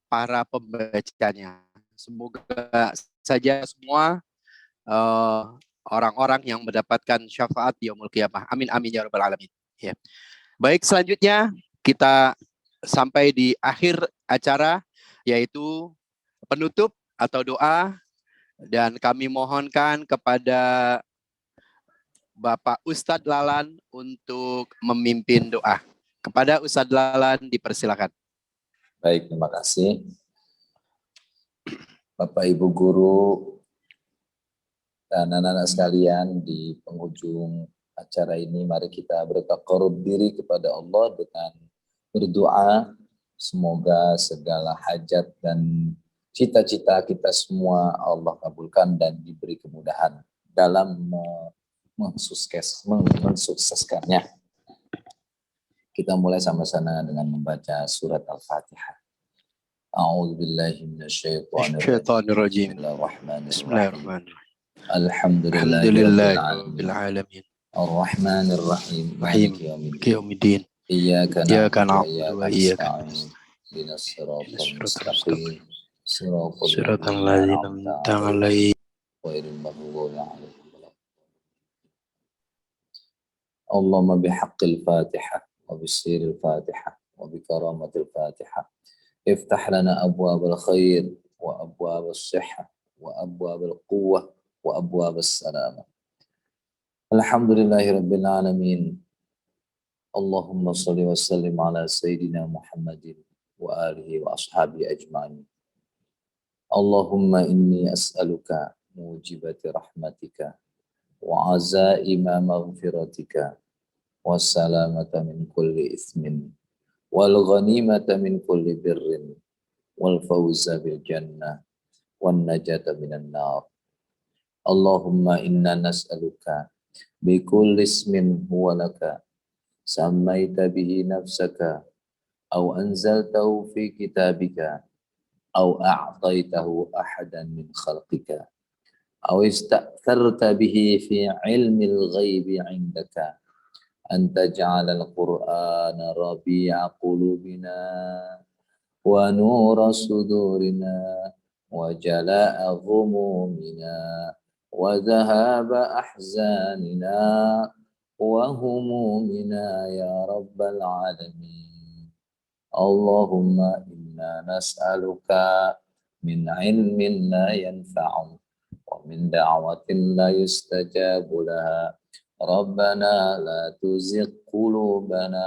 para pembacanya. Semoga saja semua orang-orang yang mendapatkan syafaat di yaumul qiyamah. Amin amin ya rabbal alamin. Ya. Baik, selanjutnya kita sampai di akhir acara, yaitu penutup atau doa, dan kami mohonkan kepada Bapak Ustadz Lalan untuk memimpin doa. Kepada Ustadz Lalan dipersilakan. Baik, terima kasih. Bapak Ibu Guru dan anak-anak sekalian, di penghujung acara ini mari kita bertaqarrub diri kepada Allah dengan berdoa, semoga segala hajat dan cita-cita kita semua Allah kabulkan dan diberi kemudahan dalam mensukseskannya. Kita mulai sama-sama dengan membaca surat Al-Fatihah. أعوذ بالله من الشيطان الشيطان الرجيم. الرجيم. بسم الله الرحمن بسم الرحيم. الله الرحمن الرحيم. الحمد الحمد لله رب لله رب العالمين العالمين الرحمن الرحيم رحيم مالك يوم مالك الدين يوم الدين إياك إياك نعبد نعبد وإياك وإياك نستعين نستعين اهدنا الصراط اهدنا الصراط المستقيم المستقيم صراط صراط الذين الذين أنعمت أنعمت عليهم عليهم غير المغضوب عليهم. اللهم بحق الفاتحة وبسير الفاتحة وبكرامة الفاتحة افتح لنا أبواب الخير وأبواب الصحة وأبواب القوة وأبواب السلامة. الحمد لله رب العالمين. اللهم صل وسلم على سيدنا محمد وآله وأصحابه أجمعين. اللهم إني أسألك موجبة رحمتك وعزائم مغفرتك والسلامة من كل إثم والغنيمة من كل بر والفوز بالجنة والنجاة من النار. اللهم إنا نسألك بكل اسم هو لك سميت به نفسك أو أنزلته في كتابك أو أعطيته أحدا من خلقك أو استأثرت به في علم الغيب عندك أن تجعل القرآن ربيع قلوبنا ونور صدورنا وجلاء غمومنا وذهاب أحزاننا وهمومنا يا رب العالمين. اللهم إنا نسألك من علم لا ينفع ومن دعوة لا يستجاب لها. ربنا لا تزغ قلوبنا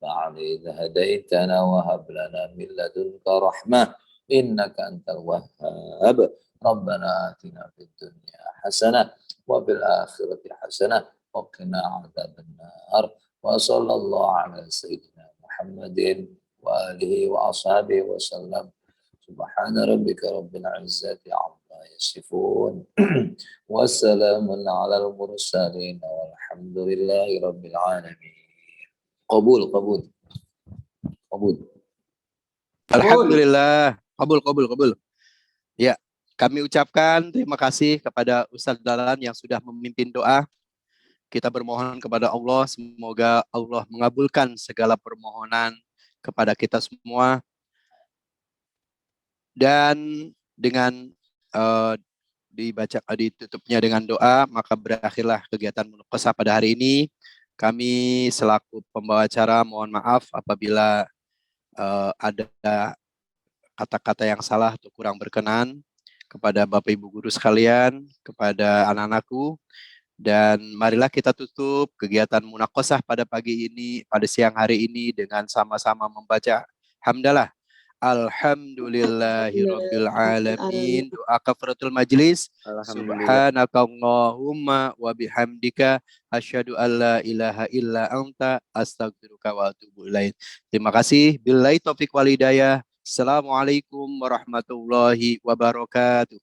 بعد إذ هديتنا وهب لنا من لدنك رحمة إنك أنت الوهاب. ربنا آتنا في الدنيا حسنة وفي الآخرة حسنة وقنا عذاب النار. وصلى الله على سيدنا محمد وآله وأصحابه وسلم. سبحان ربك رب العزة عما يصفون والسلام على المرسلين والحمد لله رب العالمين. قبول قبول قبول. Alhamdulillah. Kabul. Ya, kami ucapkan terima kasih kepada Ustadz Dahlan yang sudah memimpin doa. Kita bermohon kepada Allah, semoga Allah mengabulkan segala permohonan kepada kita semua. Dan dengan ditutupnya dengan doa, maka berakhirlah kegiatan munaqashah pada hari ini. Kami selaku pembawa acara mohon maaf apabila ada kata-kata yang salah atau kurang berkenan kepada Bapak Ibu guru sekalian, kepada anak-anakku. Dan marilah kita tutup kegiatan munaqashah pada pagi ini, pada siang hari ini dengan sama-sama membaca hamdalah. Alhamdulillahirabbil alamin. Doa kafaratul majlis. Subhanakallahumma wa bihamdika asyhadu alla ilaha illa anta astaghfiruka wa atubu ilaik. Terima kasih. Billahi taufik wal hidayah. Assalamualaikum warahmatullahi wabarakatuh.